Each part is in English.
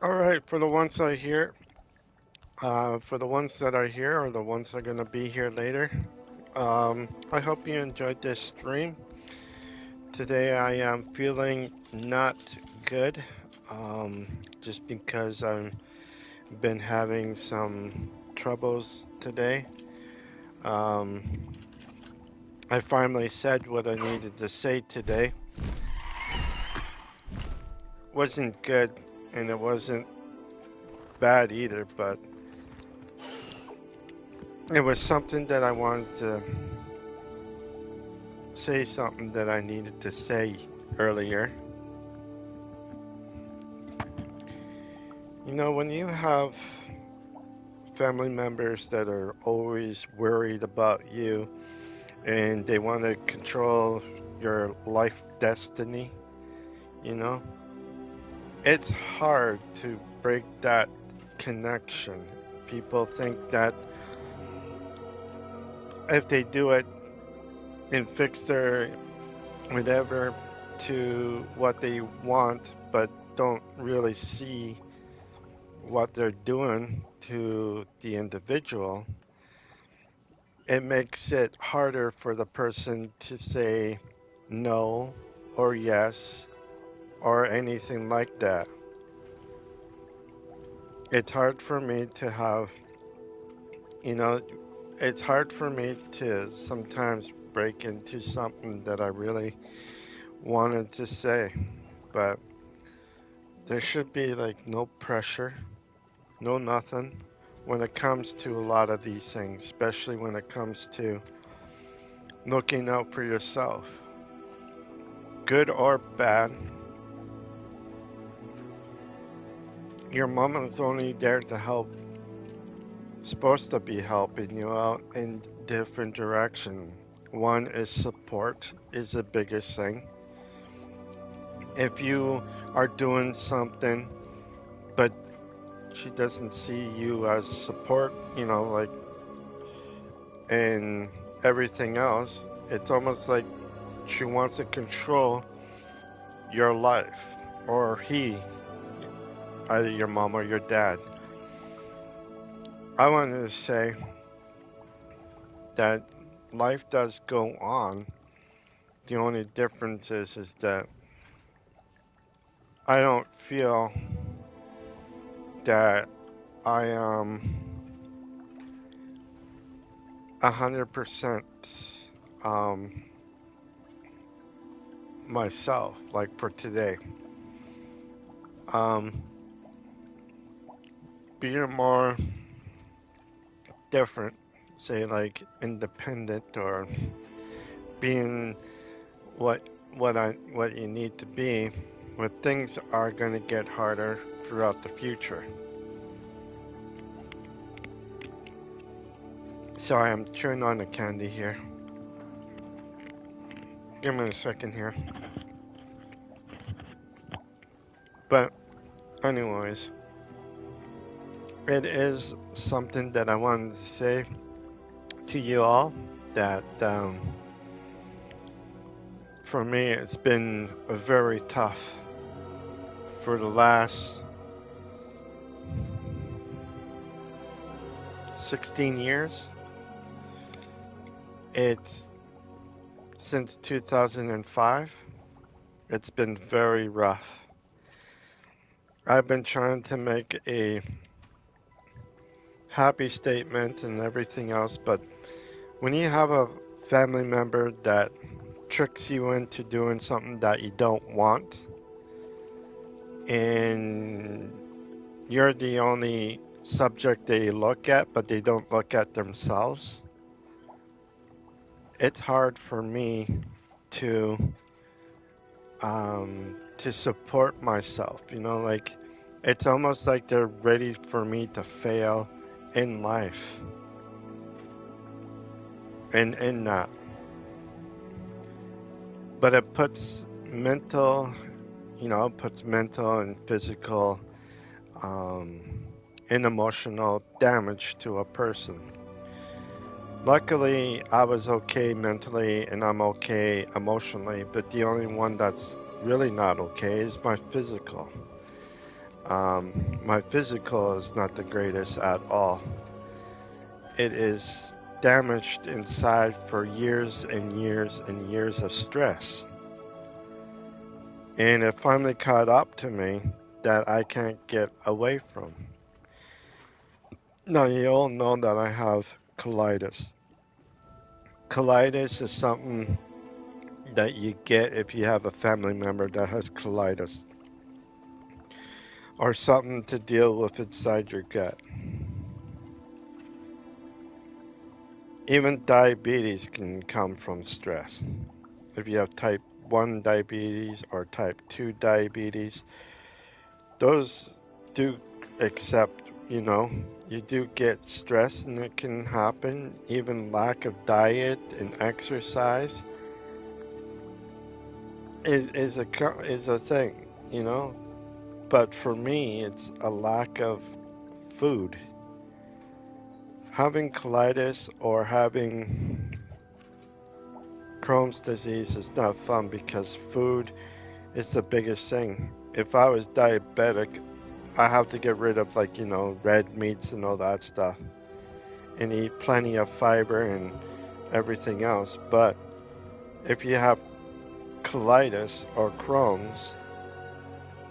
All right, for the ones I hear, for the ones that are here or the ones that are going to be here later, I hope you enjoyed this stream. Today I am feeling not good, just because I've been having some troubles today. Um, I finally said what I needed to say today. Wasn't good and it wasn't bad either, but it was something that I wanted to say, something that I needed to say earlier. You know, when you have family members that are always worried about you and they want to control your life destiny, you know, it's hard to break that connection. People think that if they do it and fix their whatever to what they want, but don't really see what they're doing to the individual, it makes it harder for the person to say no or yes or anything like that. It's hard for me to have, you know, it's hard for me to sometimes break into something that I really wanted to say, but there should be like no pressure, no nothing when it comes to a lot of these things, especially when it comes to looking out for yourself. Good or bad, your mom is only there to help, supposed to be helping you out in different direction. One is support is the biggest thing. If you are doing something but she doesn't see you as support, you know, like and everything else, it's almost like she wants to control your life, or he, either your mom or your dad. I wanted to say that life does go on. The only difference is that I don't feel that I am 100% um, myself, like for today. Um, Being more different, say like independent or being what you need to be, where things are going to get harder throughout the future. Sorry, I'm chewing on the candy here. Give me a second here. But anyways, it is something that I wanted to say to you all that for me it's been very tough for the last 16 years. It's since 2005. It's been very rough. I've been trying to make a happy statement and everything else, but when you have a family member that tricks you into doing something that you don't want, and you're the only subject they look at, but they don't look at themselves, it's hard for me to support myself. You know, like it's almost like they're ready for me to fail in life, and in that. But it puts mental puts mental and physical um, and emotional damage to a person. Luckily, I was okay mentally and I'm okay emotionally, but the only one that's really not okay is my physical. My physical is not the greatest at all. It is damaged inside for years and years and years of stress. And it finally caught up to me that I can't get away from. Now, you all know that I have colitis. Colitis is something that you get if you have a family member that has colitis, or something to deal with inside your gut. Even diabetes can come from stress. If you have type 1 diabetes or type 2 diabetes, those do accept, you do get stress and it can happen. Even lack of diet and exercise is a thing, But for me, it's a lack of food. Having colitis or having Crohn's disease is not fun because food is the biggest thing. If I was diabetic, I have to get rid of red meats and all that stuff and eat plenty of fiber and everything else. But if you have colitis or Crohn's,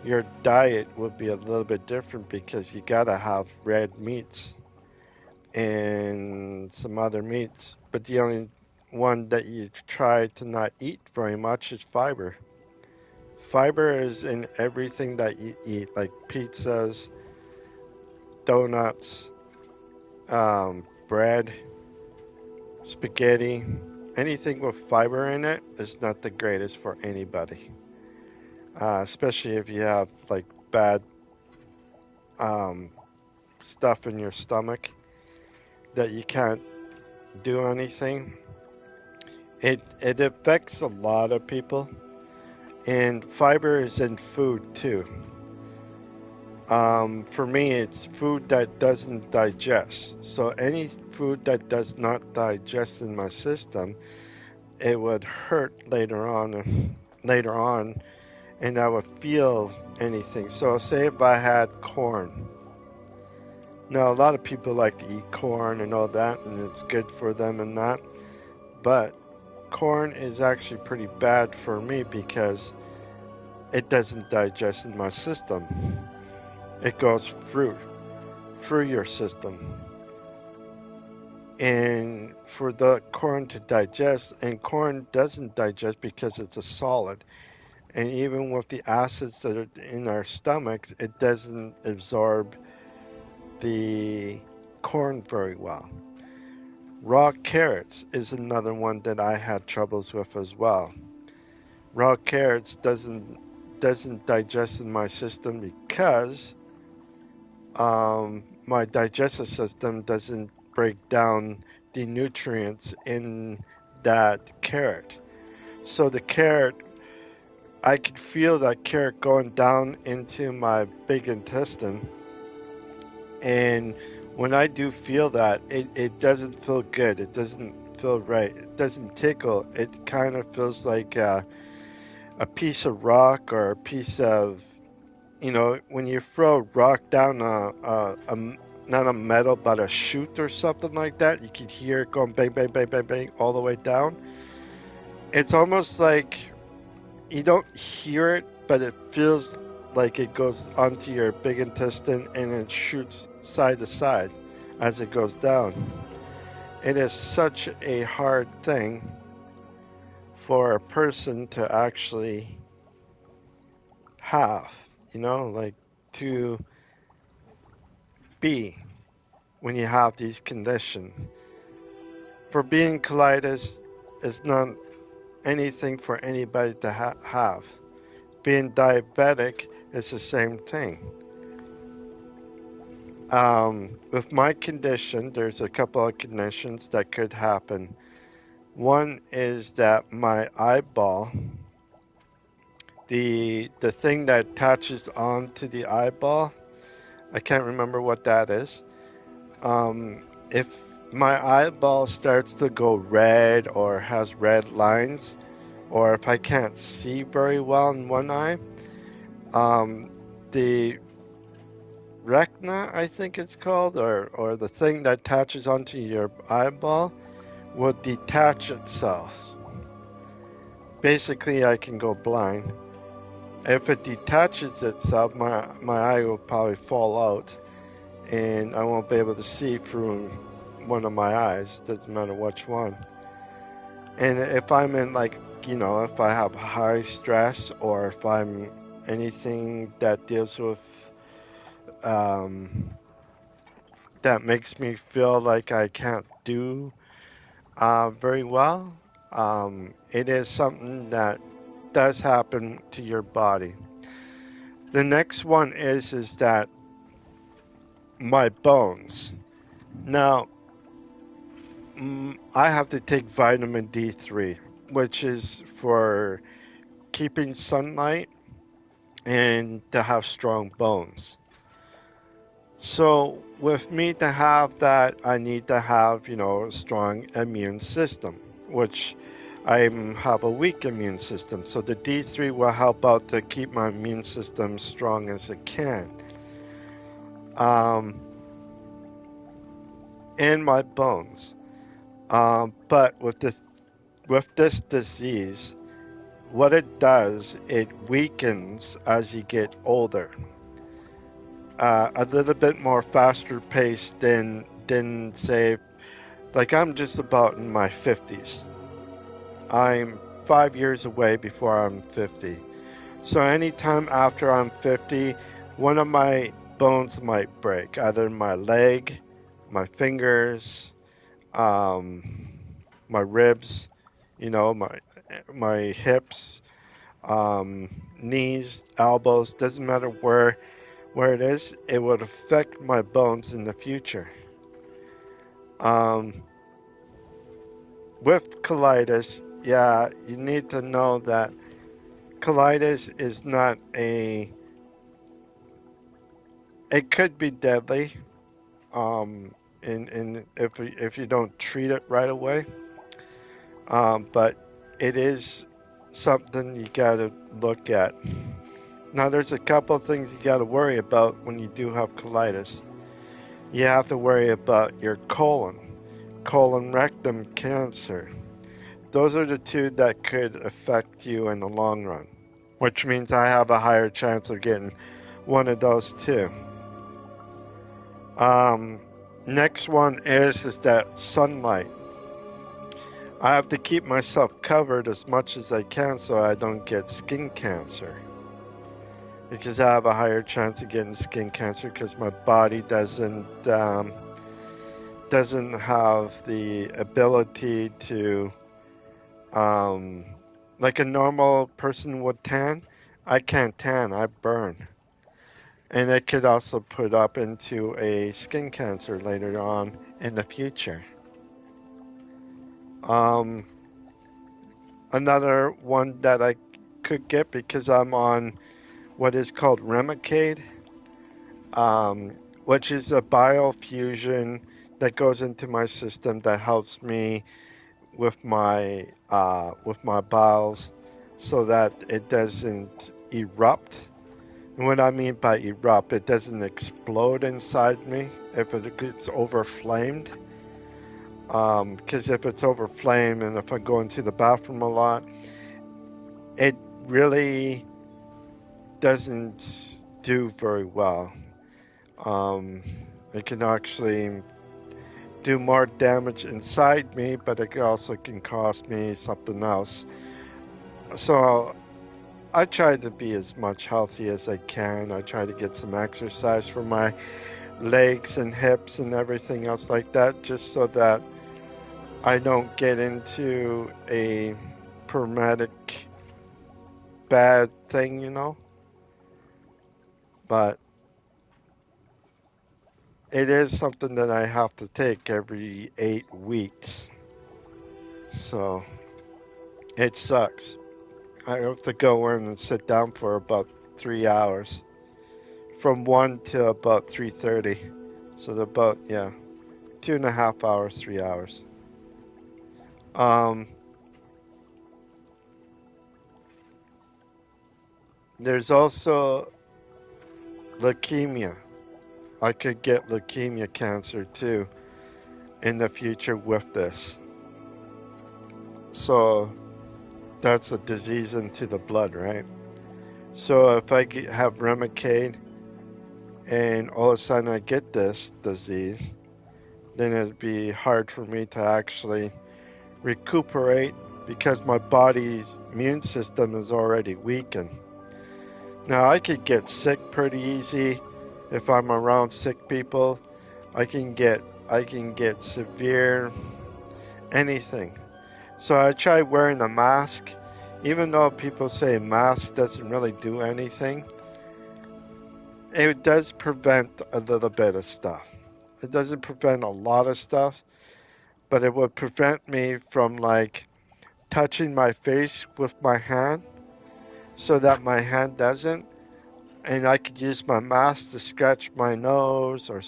your diet would be a little bit different because you gotta have red meats and some other meats. But the only one that you try to not eat very much is fiber. Fiber is in everything that you eat, like pizzas, donuts, bread, spaghetti. Anything with fiber in it is not the greatest for anybody, especially if you have like bad um, stuff in your stomach that you can't do anything. It affects a lot of people, and fiber is in food too. For me, it's food that doesn't digest. So any food that does not digest in my system, it would hurt later on, and I would feel anything. So say if I had corn. Now, a lot of people like to eat corn and all that, and it's good for them and that. But corn is actually pretty bad for me because it doesn't digest in my system. It goes through your system. And for the corn to digest, and corn doesn't digest because it's a solid. And even with the acids that are in our stomachs, it doesn't absorb the corn very well. Raw carrots is another one that I had troubles with as well. Raw carrots doesn't digest in my system because my digestive system doesn't break down the nutrients in that carrot. So the carrot, I could feel that carrot going down into my big intestine. And when I do feel that, it doesn't feel good. It doesn't feel right. It doesn't tickle. It kind of feels like a piece of rock or a piece of, when you throw a rock down not a metal, but a chute or something like that, you can hear it going bang, bang, bang, bang, bang, all the way down. It's almost like you don't hear it, but it feels like it goes onto your big intestine and it shoots side to side as it goes down. It is such a hard thing for a person to actually have, like to be when you have these conditions. For being colitis is not anything for anybody to have. Being diabetic is the same thing. With my condition, there's a couple of conditions that could happen. One is that my eyeball, the thing that attaches onto the eyeball, I can't remember what that is. If my eyeball starts to go red or has red lines, or if I can't see very well in one eye, um, the retina, I think it's called, or the thing that attaches onto your eyeball will detach itself. Basically, I can go blind. If it detaches itself, my eye will probably fall out, and I won't be able to see through one of my eyes. Doesn't matter which one. And if I'm in if I have high stress or if I'm anything that deals with um, that makes me feel like I can't do very well, it is something that does happen to your body. The next one is that my bones. Now, I have to take vitamin D3, which is for keeping sunlight and to have strong bones. So, with me to have that, I need to have, a strong immune system, which I have a weak immune system. So, the D3 will help out to keep my immune system strong as it can. And my bones. But with this disease, what it does, it weakens as you get older. A little bit more faster pace than say, like I'm just about in my 50s. I'm 5 years away before I'm 50. So anytime after I'm 50, one of my bones might break, either my leg, my fingers, um, my ribs, my hips, knees, elbows. Doesn't matter where it is. It would affect my bones in the future. Um, with colitis, yeah, you need to know that colitis is not a. It could be deadly. In if you don't treat it right away. But it is something you gotta look at. Now, there's a couple of things you gotta worry about when you do have colitis. You have to worry about your colon rectum cancer. Those are the two that could affect you in the long run, which means I have a higher chance of getting one of those too. Um, Next one is that sunlight. I have to keep myself covered as much as I can so I don't get skin cancer. Because I have a higher chance of getting skin cancer because my body doesn't have the ability to like a normal person would tan. I can't tan. I burn, and it could also put up into a skin cancer later on in the future. Um, Another one that I could get because I'm on what is called Remicade, um, which is a biofusion that goes into my system that helps me with my bowels so that it doesn't erupt. And what I mean by erupt, it doesn't explode inside me if it gets overflamed. Because if it's overflamed and if I go into the bathroom a lot, it really doesn't do very well. Um, it can actually do more damage inside me, but it also can cost me something else. So I try to be as much healthy as I can. I try to get some exercise for my legs and hips and everything else like that, just so that I don't get into a traumatic bad thing. But it is something that I have to take every 8 weeks. So it sucks I have to go in and sit down for about 3 hours, from 1 to about 3:30. So they're about, yeah, 2.5 hours, 3 hours. Um, there's also leukemia. I could get leukemia cancer too in the future with this. So that's a disease into the blood, right? So if I have Remicade and all of a sudden I get this disease, then it'd be hard for me to actually recuperate because my body's immune system is already weakened. Now I could get sick pretty easy if I'm around sick people. I can get I can get severe anything. So I try wearing a mask, even though people say a mask doesn't really do anything. It does prevent a little bit of stuff. It doesn't prevent a lot of stuff, but it would prevent me from like touching my face with my hand so that my hand doesn't. And I could use my mask to scratch my nose or,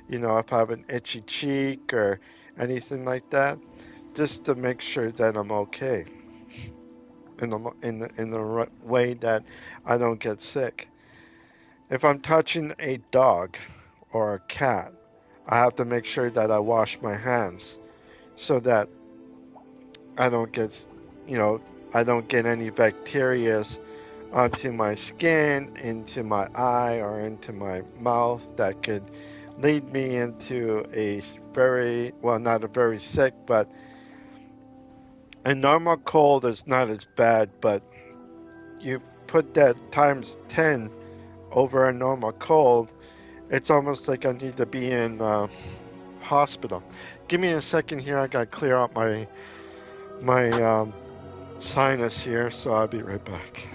if I have an itchy cheek or anything like that, just to make sure that I'm okay in the right way that I don't get sick. If I'm touching a dog or a cat, I have to make sure that I wash my hands so that I don't get, you know, I don't get any bacteria onto my skin, into my eye, or into my mouth that could lead me into a very, well, not a very sick, but a normal cold is not as bad, but you put that times 10 over a normal cold, it's almost like I need to be in hospital. Give me a second here. I gotta clear out my sinus here, so I'll be right back.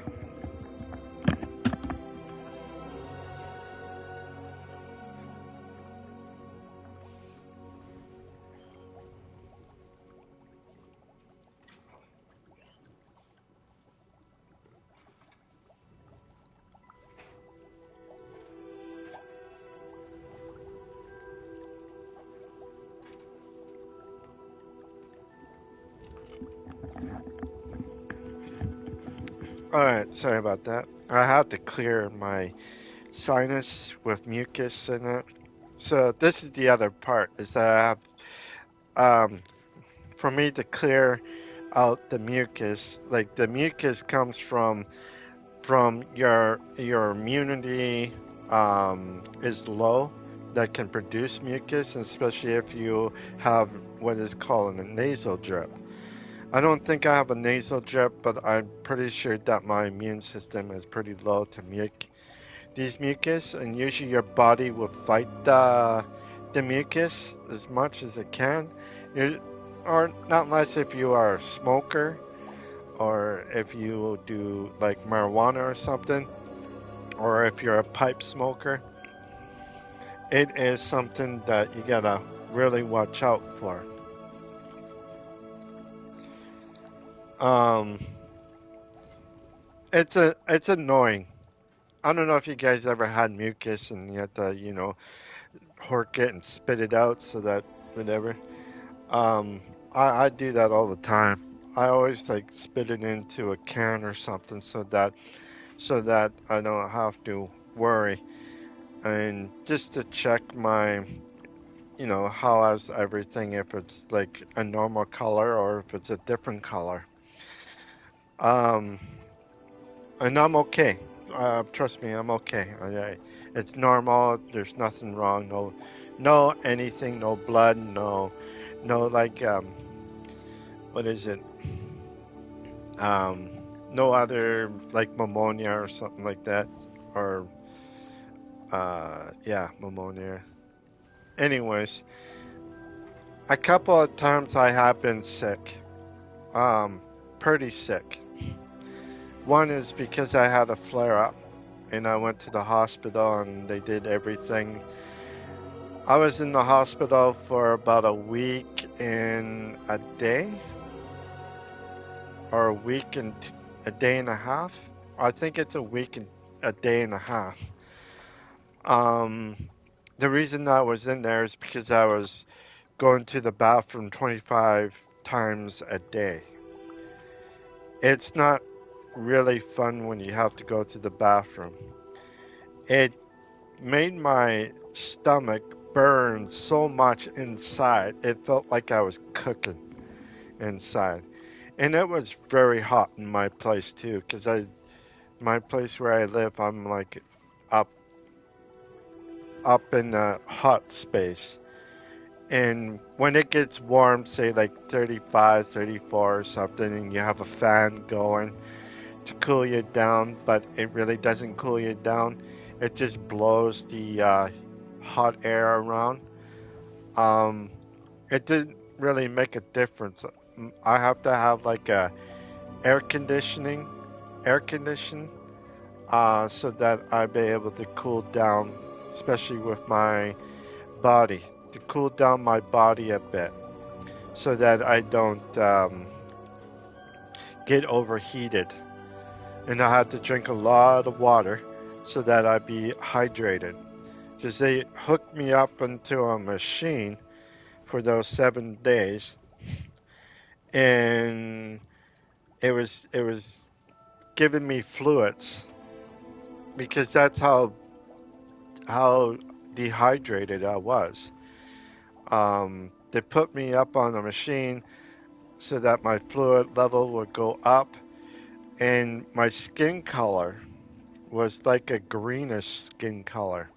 All right, sorry about that. I had to clear my sinus with mucus in it. So this is the other part is that um for me to clear out the mucus, like the mucus comes from your immunity is low that can produce mucus, especially if you have what is called a nasal drip. I don't think I have a nasal drip, but I'm pretty sure that my immune system is pretty low to these mucus, and usually your body will fight the mucus as much as it can. You, or not unless if you are a smoker or if you do like marijuana or something, or if you're a pipe smoker. It is something that you gotta really watch out for. Um, it's annoying. I don't know if you guys ever had mucus and you have to, hork it and spit it out so that whatever. Um, I do that all the time. I always like spit it into a can or something so that I don't have to worry. And just to check my, how is everything, if it's like a normal color or if it's a different color. Um, and I'm okay. Trust me, I'm okay. It's normal. There's nothing wrong. No anything. No blood. No like what is it? Um, no other like pneumonia or something like that, or yeah, pneumonia. Anyways, a couple of times I have been sick. Um, pretty sick. One is because I had a flare up and I went to the hospital and they did everything. I was in the hospital for about a week and a day, or a week and a day and a half. I think it's a week and a day and a half. Um, the reason I was in there is because I was going to the bathroom 25 times a day. It's not really fun when you have to go to the bathroom. It made my stomach burn so much inside. It felt like I was cooking inside. And it was very hot in my place too, because my place where I live, I'm like up up in a hot space. And when it gets warm, say like 35, 34 or something, and you have a fan going to cool you down, but it really doesn't cool you down. It just blows the hot air around. Um, it didn't really make a difference. I have to have like a air conditioning, air condition, so that I be able to cool down, especially with my body, to cool down my body a bit, so that I don't get overheated. And I have to drink a lot of water so that I be hydrated. Because they hooked me up into a machine for those 7 days, and it was giving me fluids because that's how dehydrated I was. They put me up on a machine so that my fluid level would go up, and my skin color was like a greenish skin color.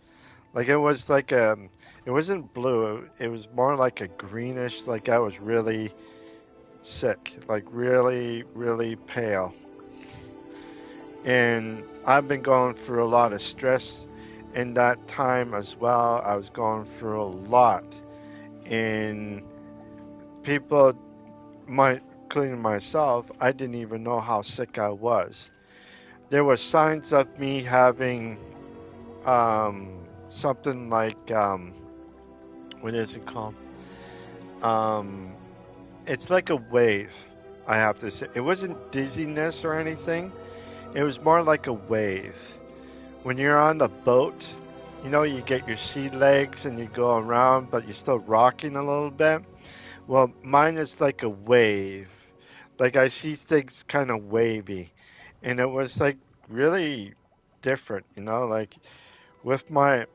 Like it wasn't blue. It was more like a greenish, like I was really sick, like really, really pale. And I've been going through a lot of stress in that time as well. I was going through a lot. And people, including myself, I didn't even know how sick I was. There were signs of me having something like, what is it called? Um, it's like a wave, I have to say. It wasn't dizziness or anything. It was more like a wave. When you're on the boat, you get your sea legs and you go around, but you're still rocking a little bit. Well, mine is like a wave. Like I see things kind of wavy. And it was like really different, like with my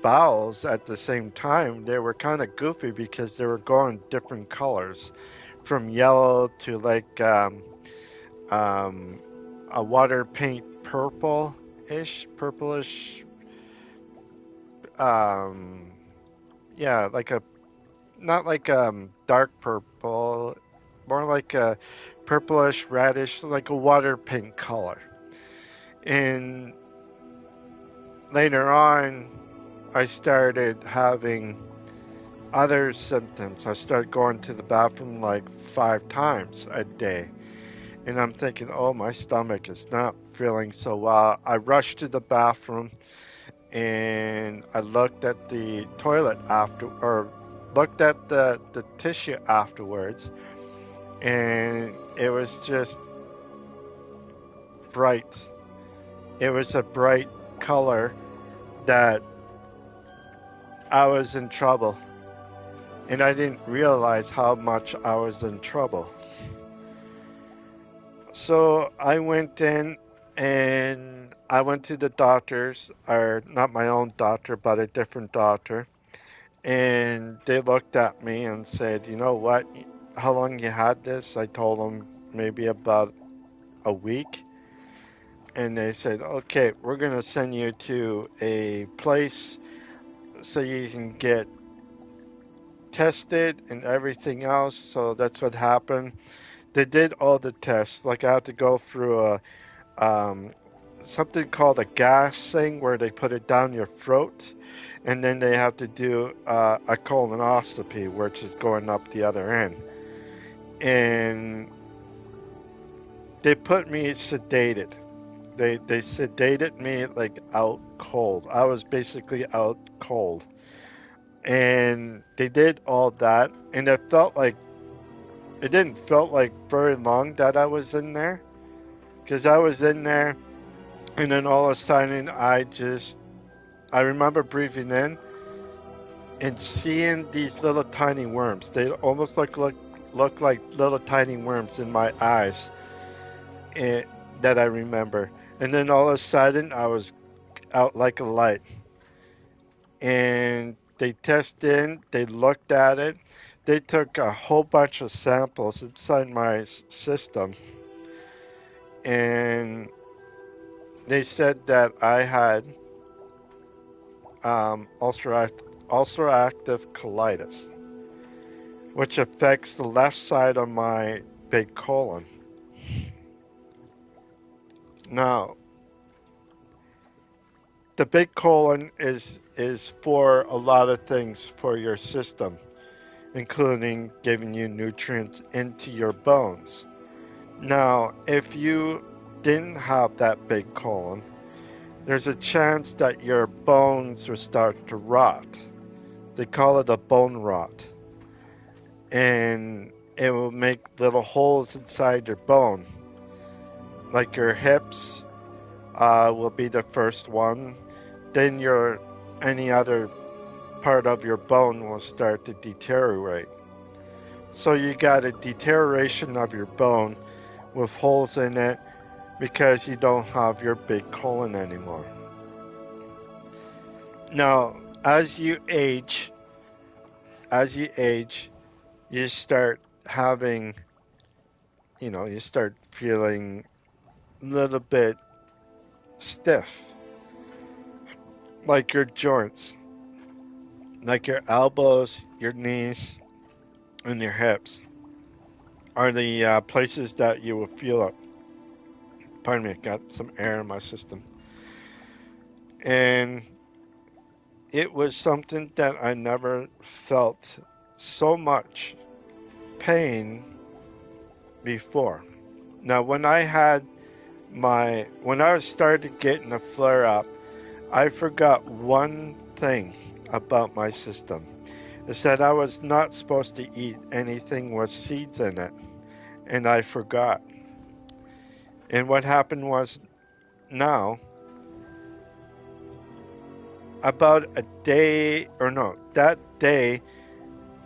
bowels at the same time, they were kind of goofy because they were going different colors from yellow to like um, a water paint purplish, um, yeah, like a not like dark purple, more like a purplish radish, like a water paint color. And later on, I started having other symptoms. I started going to the bathroom like 5 times a day. And I'm thinking, oh, my stomach is not feeling so well. I rushed to the bathroom and I looked at the toilet or looked at the tissue afterwards. And it was just bright. It was a bright color that I was in trouble. And I didn't realize how much I was in trouble. So I went in and I went to the doctors, or not my own doctor, but a different doctor. And they looked at me and said, you know what? How long you had this? I told them maybe about a week. And they said, okay, we're going to send you to a place so you can get tested and everything else. So that's what happened. They did all the tests. Like I had to go through um, something called a gas thing where they put it down your throat, and then they have to do a colonoscopy, which is going up the other end. And they put me sedated. They sedated me like out cold. I was basically out cold. And they did all that, and it didn't felt like very long that I was in there. because I was in there, and then all of a sudden I remember breathing in and seeing these little tiny worms. They almost look like little tiny worms in my eyes, and, that I remember. And then all of a sudden, I was out like a light. And they tested, they looked at it, they took a whole bunch of samples inside my system, and they said that I had ulcerative colitis, which affects the left side of my big colon. Now, the big colon is for a lot of things for your system, including giving you nutrients into your bones. Now, if you didn't have that big colon, there's a chance that your bones will start to rot. They call it a bone rot. And it will make little holes inside your bone. Like your hips will be the first one. Then any other part of your bone will start to deteriorate. So you got a deterioration of your bone with holes in it because you don't have your big colon anymore. Now, as you age, you start having, you start feeling a little bit stiff, like your joints, like your elbows, your knees, and your hips are the places that you will feel it. Pardon me, I got some air in my system. And it was something that I never felt so much pain before. Now, when I started getting a flare up, I forgot one thing about my system. Is that I was not supposed to eat anything with seeds in it, and I forgot. And what happened was now, about a day, or no, that day,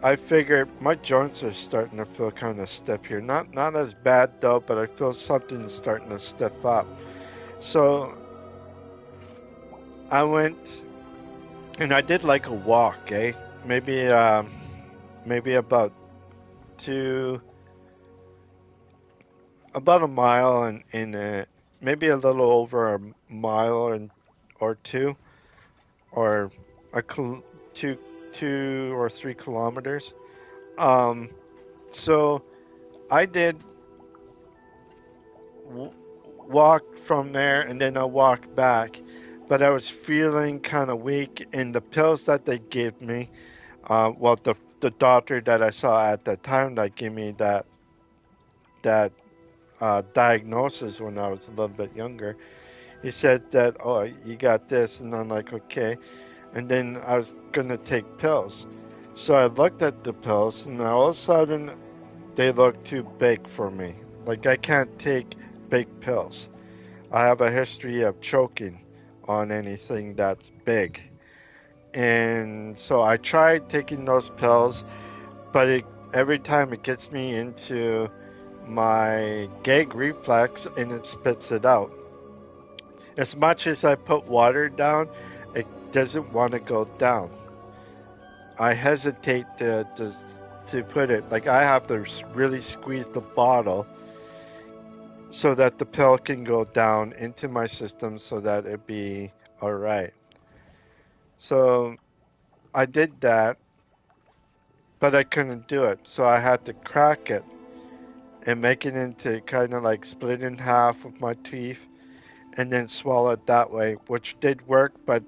I figured my joints are starting to feel kind of stiff here. Not as bad though, but I feel something starting to stiff up. So I went and I did like a walk, maybe two, about a mile and maybe a little over a mile or two, or a two 2 or 3 kilometers. Um, so I did w- walk from there, and then I walked back. But I was feeling kind of weak, and the pills that they gave me, well, the doctor that I saw at the time that gave me that diagnosis when I was a little bit younger, he said that, oh, you got this, and I'm like, okay. And then I was gonna take pills. So I looked at the pills, and all of a sudden they look too big for me. Like I can't take big pills. I have a history of choking on anything that's big. And so I tried taking those pills, but every time it gets me into my gag reflex and it spits it out. As much as I put water down, it doesn't want to go down. I hesitate to put it, like I have to really squeeze the bottle so that the pill can go down into my system so that it be all right. So I did that, but I couldn't do it. So I had to crack it and make it into kind of like split in half with my teeth and then swallow it that way, which did work, but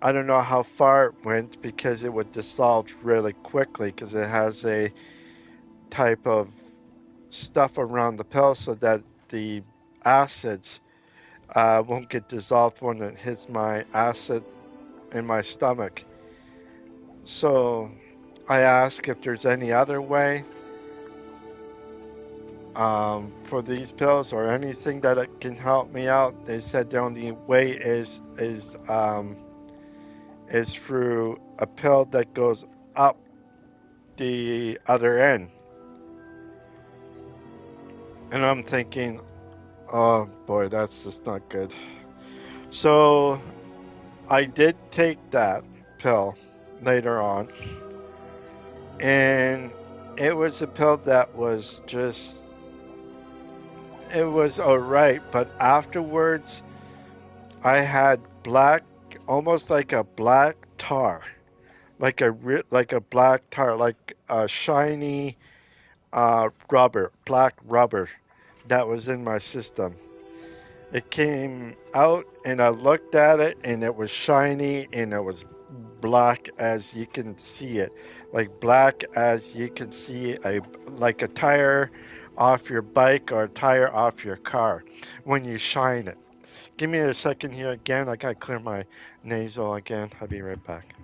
I don't know how far it went because it would dissolve really quickly because it has a type of stuff around the pill so that the acids won't get dissolved when it hits my acid in my stomach. So I ask if there's any other way. for these pills or anything that it can help me out. They said the only way is through a pill that goes up the other end. And I'm thinking, oh boy, that's just not good. So I did take that pill later on, and it was a pill that was just, it was alright, but afterwards I had black, almost like a black tar, like a black tar, like a shiny rubber, black rubber that was in my system. It came out and I looked at it and it was shiny and it was black as you can see it. Like black as you can see like a tire off your bike or a tire off your car when you shine it. Give me a second here again. I gotta clear my nasal again. I'll be right back.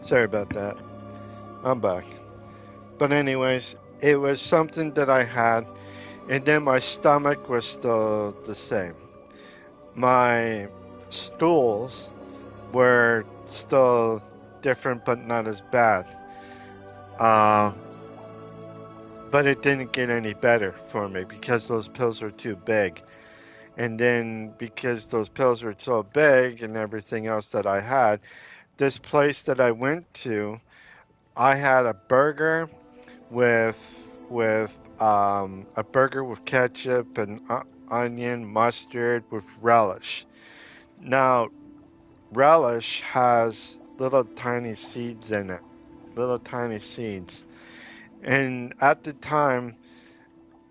Sorry about that. I'm back. But anyways, it was something that I had, and then my stomach was still the same. My stools were still different, but not as bad. Uh, but it didn't get any better for me because those pills were too big. And then because those pills were so big and everything else that I had, this place that I went to, I had a burger with a burger with ketchup and onion, mustard with relish. Now, relish has little tiny seeds in it, little tiny seeds. And at the time,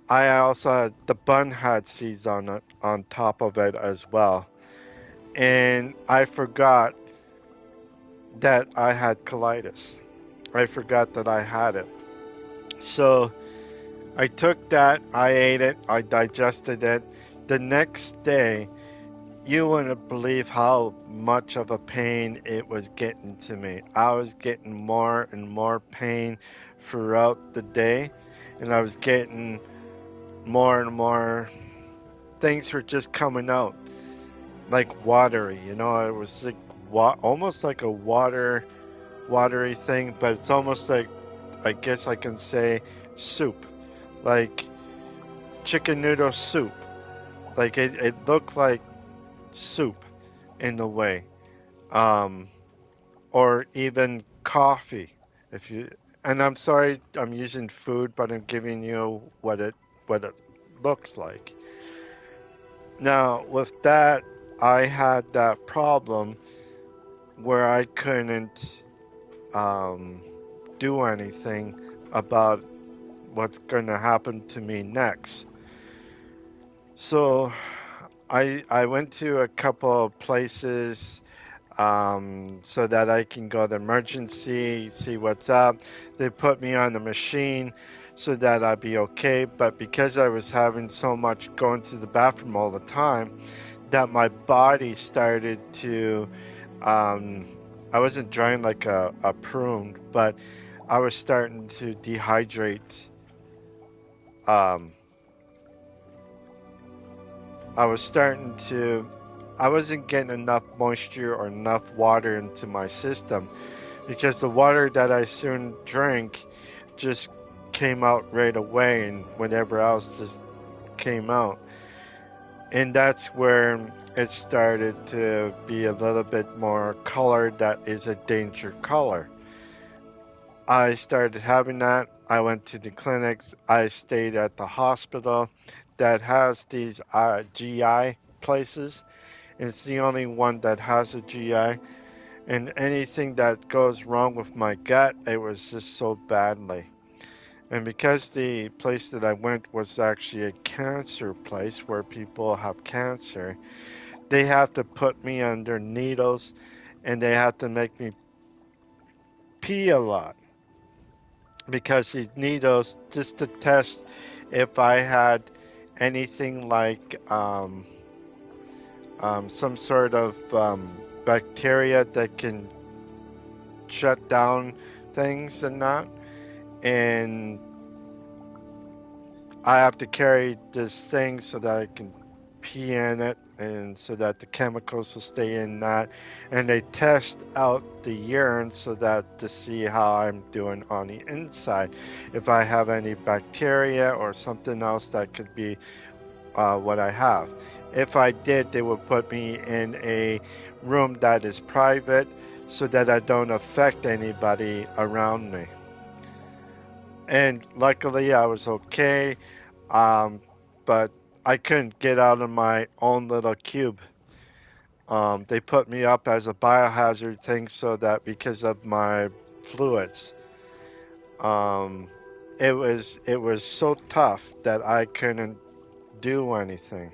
I also had the bun had seeds on it on top of it as well. And I forgot that I had colitis. I forgot that I had it. So I took that, I ate it, I digested it. The next day, you wouldn't believe how much of a pain it was getting to me. I was getting more and more pain throughout the day, and I was getting more and more things were just coming out like watery. It was like almost like a watery thing, but it's almost like I guess I can say soup, like chicken noodle soup. Like it looked like soup in a way, um, or even coffee. If you and I'm sorry, I'm using food, but I'm giving you what it looks like. Now with that, I had that problem where I couldn't um, do anything about what's going to happen to me next. So I went to a couple of places so that I can go to emergency, see what's up. They put me on the machine so that I'd be okay. But because I was having so much going to the bathroom all the time, that my body started to, um, I wasn't drying like a prune, but I was starting to dehydrate. Um, I was starting to, I wasn't getting enough moisture or enough water into my system because the water that I soon drank just came out right away and whatever else just came out. And that's where it started to be a little bit more color that is a danger color. I started having that. I went to the clinics. I stayed at the hospital that has these GI places. It's the only one that has a GI. And anything that goes wrong with my gut, it was just so badly. And because the place that I went was actually a cancer place where people have cancer, they have to put me under needles, and they have to make me pee a lot because these needles just to test if I had anything like some sort of bacteria that can shut down things and that. And I have to carry this thing so that I can pee in it and so that the chemicals will stay in that. And they test out the urine so that to see how I'm doing on the inside. If I have any bacteria or something else that could be what I have. If I did, they would put me in a room that is private so that I don't affect anybody around me. And luckily, I was okay, um, but I couldn't get out of my own little cube. They put me up as a biohazard thing so that because of my fluids, um, it was so tough that I couldn't do anything.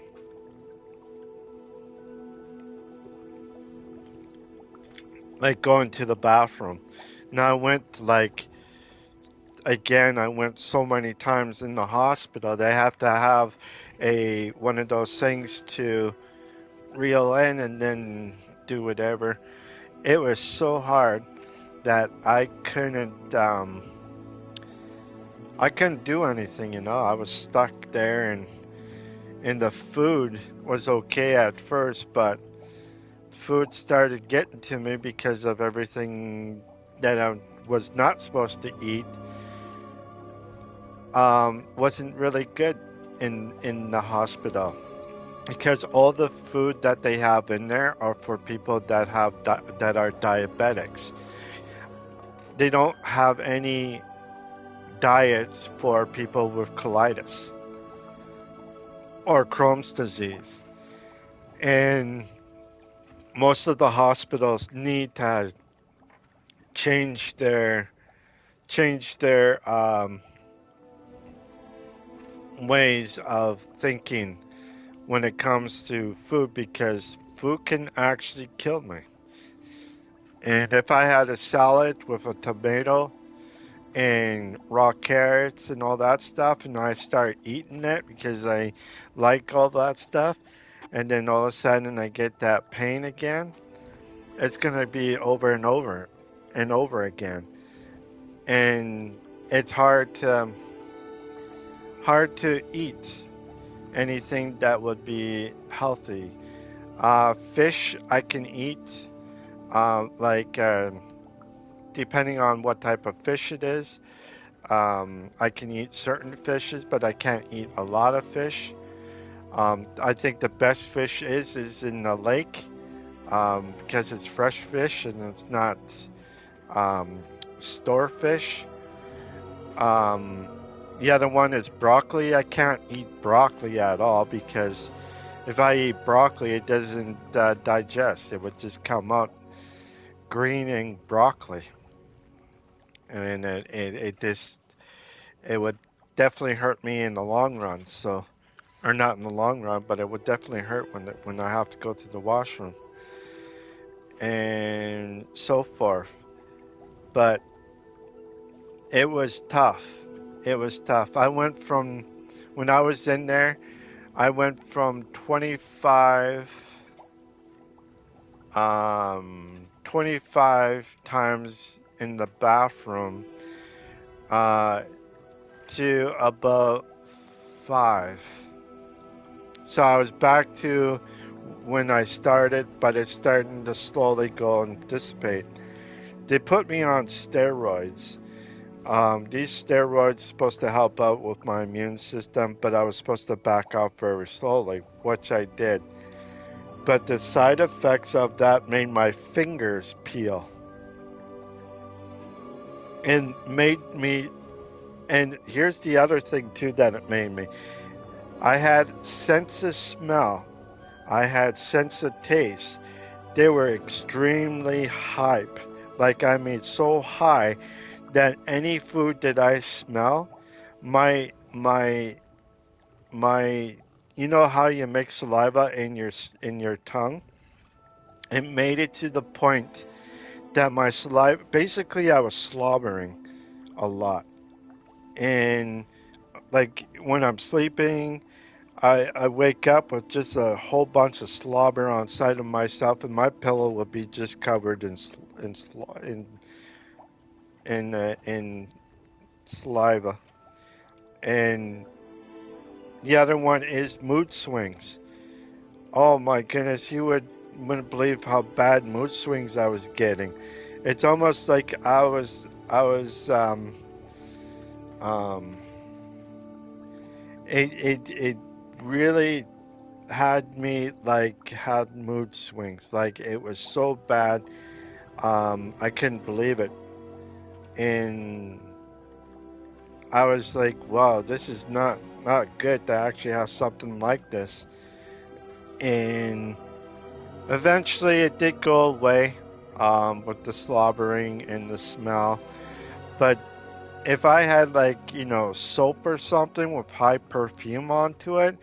Like going to the bathroom. Now I went like again, I went so many times in the hospital. They have to have a one of those things to reel in and then do whatever. It was so hard that I couldn't do anything, you know. I was stuck there, and the food was okay at first, but food started getting to me because of everything that I was not supposed to eat. Wasn't really good in the hospital because all the food that they have in there are for people that that are diabetics. They don't have any diets for people with colitis or Crohn's disease, and most of the hospitals need to change their change their ways of thinking when it comes to food because food can actually kill me. And if I had a salad with a tomato and raw carrots and all that stuff, and I start eating it because I like all that stuff, and then all of a sudden I get that pain again, it's gonna be over and over again. And it's hard to eat anything that would be healthy. Fish I can eat, like depending on what type of fish it is. I can eat certain fishes, but I can't eat a lot of fish. I think the best fish is in the lake because it's fresh fish and it's not um, store fish. Um, the other one is broccoli. I can't eat broccoli at all because if I eat broccoli, it doesn't digest. It would just come out green and broccoli, and it would definitely hurt me in the long run. So, or not in the long run, but it would definitely hurt when I have to go to the washroom and so forth. But it was tough. It was tough. I went from when I was in there, I went from 25 times in the bathroom uh, to above 5. So I was back to when I started, but it's starting to slowly go and dissipate. They put me on steroids. These steroids supposed to help out with my immune system, but I was supposed to back off very slowly, which I did. But the side effects of that made my fingers peel and made me. And here's the other thing too that it made me. I had sense of smell. I had sense of taste. They were extremely hype. Like I mean, so high that any food that I smell, my my you know how you make saliva in your tongue? It made it to the point that my saliva, basically I was slobbering a lot. And like when I'm sleeping, I wake up with just a whole bunch of slobber on side of myself, and my pillow would be just covered in saliva. And the other one is mood swings. Oh my goodness, wouldn't believe how bad mood swings I was getting. It's almost like um it really had me like had mood swings. Like it was so bad. I couldn't believe it. And I was like, wow, this is not good to actually have something like this. And eventually it did go away, with the slobbering and the smell. But if I had like, soap or something with high perfume onto it,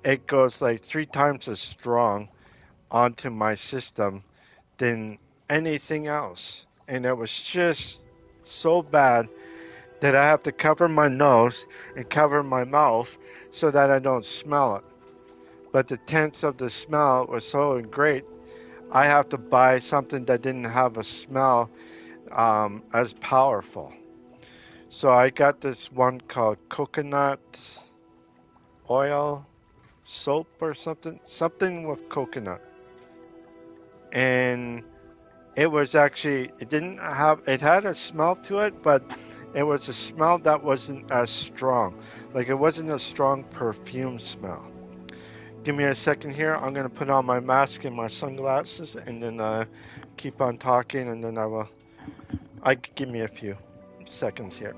it goes like 3 times as strong onto my system than anything else. And it was just so bad that I have to cover my nose and cover my mouth so that I don't smell it. But the tense of the smell was so great, I have to buy something that didn't have a smell as powerful. So I got this one called coconut oil soap or something with coconut. And it had a smell to it, but it was a smell that wasn't as strong. Like it wasn't a strong perfume smell. Give me a second here. I'm going to put on my mask and my sunglasses and then keep on talking, and then give me a few seconds here.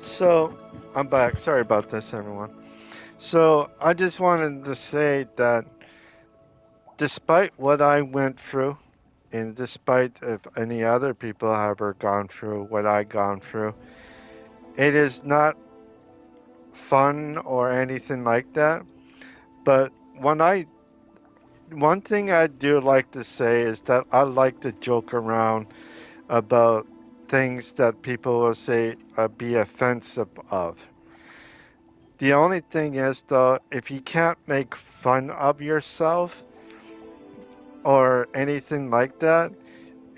So, I'm back. Sorry about this, everyone. So, I just wanted to say that despite what I went through, and despite if any other people have ever gone through what I gone through, it is not fun or anything like that. But one thing I do like to say is that I like to joke around about things that people will say be offensive of. The only thing is, though, if you can't make fun of yourself or anything like that,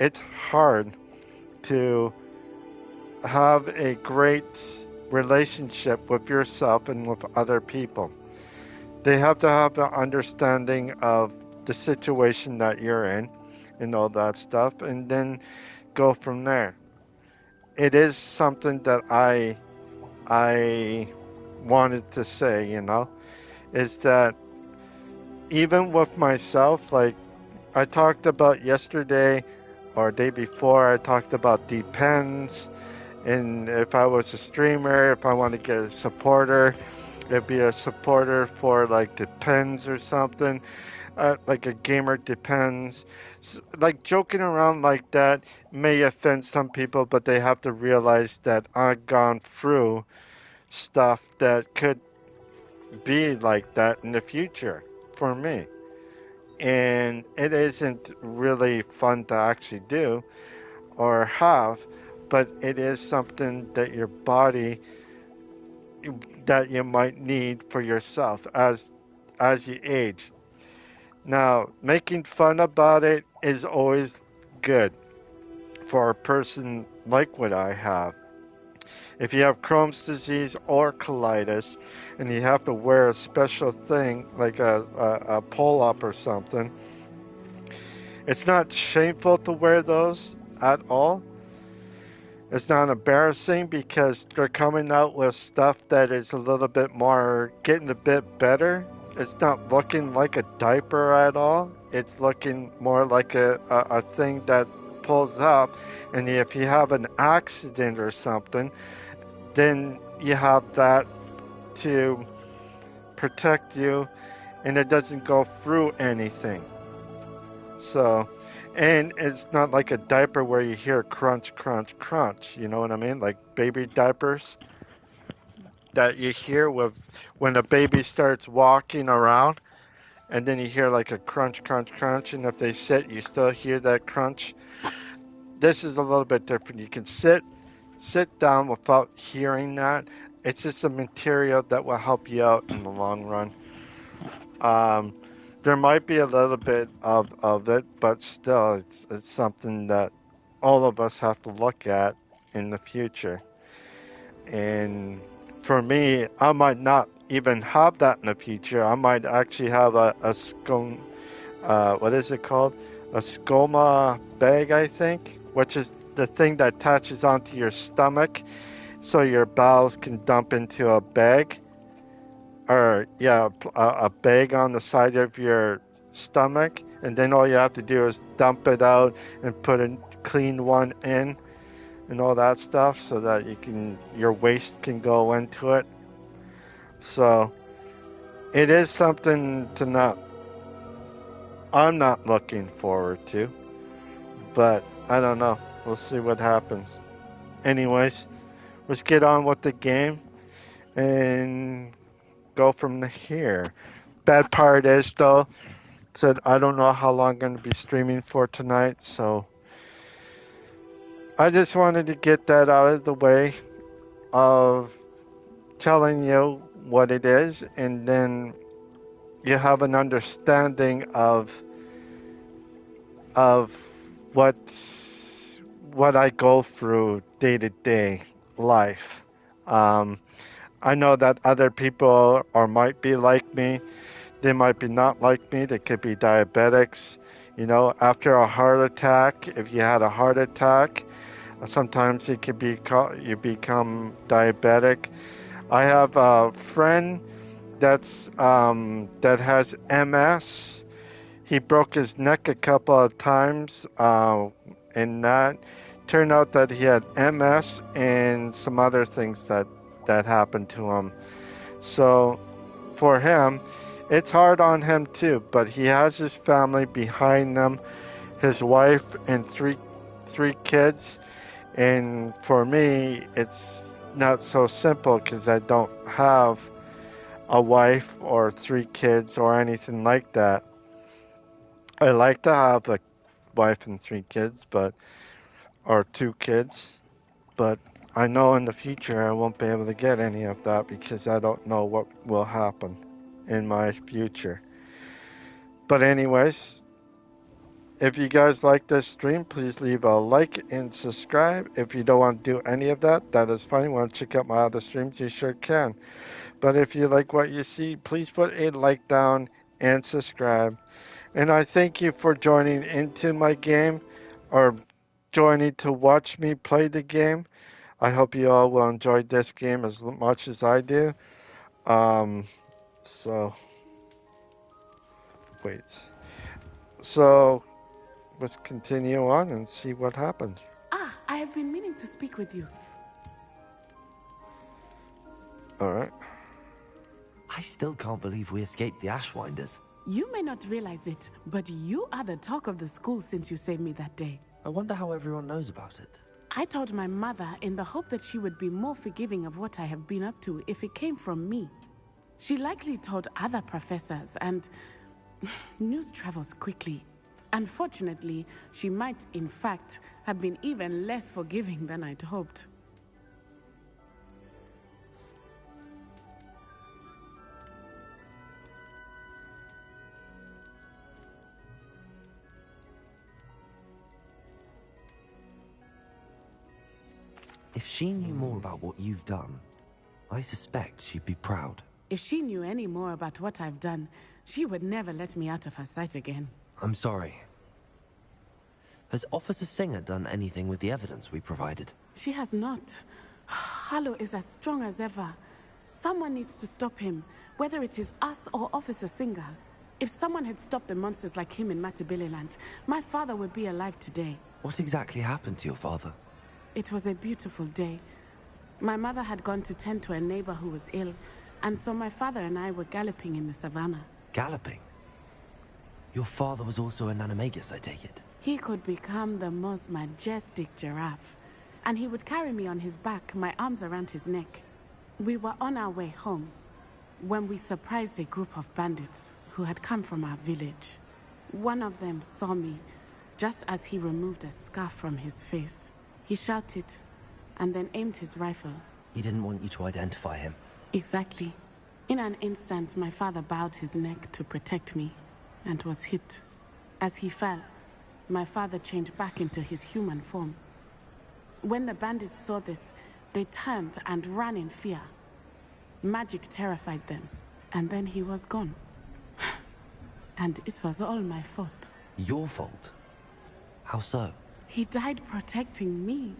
it's hard to have a great relationship with yourself and with other people. They have to have an understanding of the situation that you're in and all that stuff, and then go from there. It is something that I wanted to say, is that even with myself, like I talked about yesterday or day before, I talked about depends. And if I was a streamer, if I want to get a supporter, it'd be a supporter for like depends or something, like a gamer depends. Like joking around like that may offend some people, but they have to realize that I've gone through stuff that could be like that in the future for me. And it isn't really fun to actually do or have, but it is something that your body that you might need for yourself as you age. Now, making fun about it is always good for a person like what I have. If you have Crohn's disease or colitis and you have to wear a special thing like a pull-up or something, it's not shameful to wear those at all. It's not embarrassing because they're coming out with stuff that is a little bit more, getting a bit better. It's not looking like a diaper at all. It's looking more like a thing that pulls up. And if you have an accident or something, then you have that to protect you, and it doesn't go through anything. So, and it's not like a diaper where you hear crunch, crunch, crunch. You know what I mean? Like baby diapers that you hear with when a baby starts walking around, and then you hear like a crunch, crunch, crunch, and if they sit, you still hear that crunch. This is a little bit different. You can sit down without hearing that. It's just a material that will help you out in the long run. Um, there might be a little bit of it, but still, it's something that all of us have to look at in the future. And for me, I might not even have that in the future. I might actually have a what is it called? A scoma bag, I think, which is the thing that attaches onto your stomach so your bowels can dump into a bag. Or, yeah, a bag on the side of your stomach. And then all you have to do is dump it out and put a clean one in and all that stuff so that your waste can go into it. So it is something I'm not looking forward to, but I don't know. We'll see what happens. Anyways, let's get on with the game and go from here. Bad part is though, said I don't know how long I'm going to be streaming for tonight, so I just wanted to get that out of the way of telling you what it is, and then you have an understanding of what I go through day to day life. Um, I know that other people or might be like me. They might be not like me. They could be diabetics. You know, after a heart attack, if you had a heart attack, sometimes it could be you become diabetic. I have a friend that has MS. He broke his neck a couple of times, and that turned out that he had MS and some other things that happened to him. So for him, it's hard on him too. But he has his family behind him, his wife and three kids. And for me, it's not so simple because I don't have a wife or three kids or anything like that. I like to have a wife and three kids, or two kids, but I know in the future I won't be able to get any of that because I don't know what will happen in my future. But anyways, if you guys like this stream, please leave a like and subscribe. If you don't want to do any of that, that is fine. You want to check out my other streams, you sure can. But if you like what you see, please put a like down and subscribe. And I thank you for joining into my game or joining to watch me play the game. I hope you all will enjoy this game as much as I do. So, wait. So, let's continue on and see what happens. Ah, I have been meaning to speak with you. Alright. I still can't believe we escaped the Ashwinders. You may not realize it, but you are the talk of the school since you saved me that day. I wonder how everyone knows about it. I told my mother in the hope that she would be more forgiving of what I have been up to if it came from me. She likely told other professors, and news travels quickly. Unfortunately, she might, in fact, have been even less forgiving than I'd hoped. If she knew more about what you've done, I suspect she'd be proud. If she knew any more about what I've done, she would never let me out of her sight again. I'm sorry. Has Officer Singer done anything with the evidence we provided? She has not. Harlow is as strong as ever. Someone needs to stop him, whether it is us or Officer Singer. If someone had stopped the monsters like him in Matabeleland, my father would be alive today. What exactly happened to your father? It was a beautiful day. My mother had gone to tend to a neighbor who was ill, and so my father and I were galloping in the savannah. Galloping? Your father was also an animagus, I take it? He could become the most majestic giraffe, and he would carry me on his back, my arms around his neck. We were on our way home when we surprised a group of bandits who had come from our village. One of them saw me just as he removed a scarf from his face. He shouted and then aimed his rifle. He didn't want you to identify him. Exactly. In an instant, my father bowed his neck to protect me and was hit. As he fell, my father changed back into his human form. When the bandits saw this, they turned and ran in fear. Magic terrified them, and then he was gone. And it was all my fault. Your fault? How so? He died protecting me.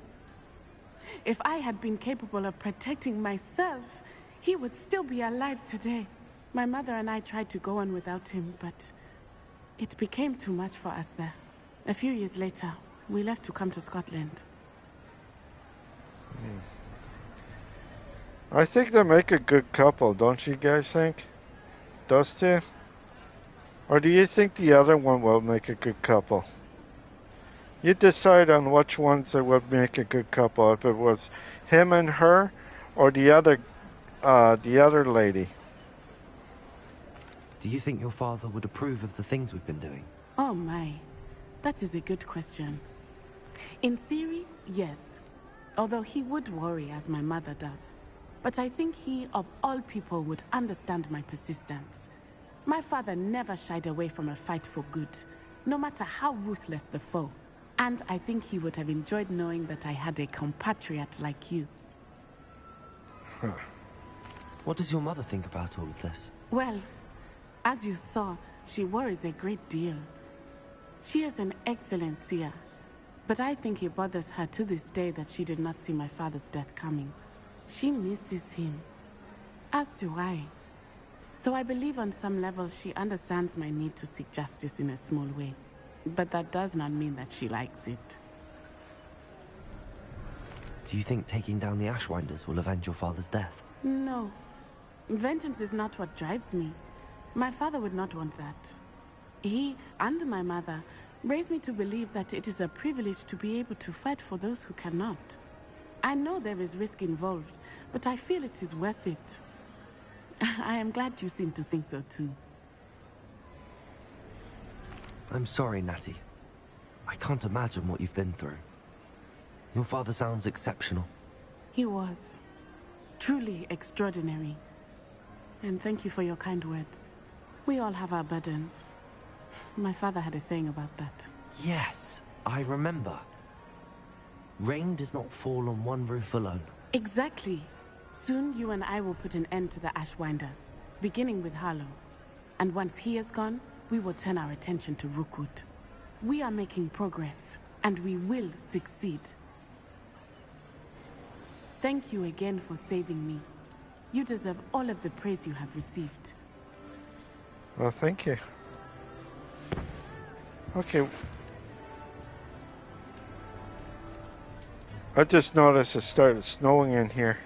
If I had been capable of protecting myself, he would still be alive today. My mother and I tried to go on without him, but it became too much for us there. A few years later, we left to come to Scotland. I think they make a good couple, don't you guys think? Those two? Or do you think the other one will make a good couple? You decide on which ones that would make a good couple, if it was him and her, or the other lady. Do you think your father would approve of the things we've been doing? Oh my, that is a good question. In theory, yes. Although he would worry, as my mother does. But I think he, of all people, would understand my persistence. My father never shied away from a fight for good, no matter how ruthless the foe. And I think he would have enjoyed knowing that I had a compatriot like you. Huh. What does your mother think about all of this? Well, as you saw, she worries a great deal. She is an excellent seer, but I think it bothers her to this day that she did not see my father's death coming. She misses him, as do I. So I believe on some level she understands my need to seek justice in a small way. But that does not mean that she likes it. Do you think taking down the Ashwinders will avenge your father's death? No. Vengeance is not what drives me. My father would not want that. He, and my mother, raised me to believe that it is a privilege to be able to fight for those who cannot. I know there is risk involved, but I feel it is worth it. I am glad you seem to think so too. I'm sorry, Natty. I can't imagine what you've been through. Your father sounds exceptional. He was. Truly extraordinary. And thank you for your kind words. We all have our burdens. My father had a saying about that. Yes, I remember. Rain does not fall on one roof alone. Exactly. Soon you and I will put an end to the Ashwinders, beginning with Harlow. And once he is gone, we will turn our attention to Rookwood. We are making progress, and we will succeed. Thank you again for saving me. You deserve all of the praise you have received. Well, thank you. Okay. I just noticed it started snowing in here.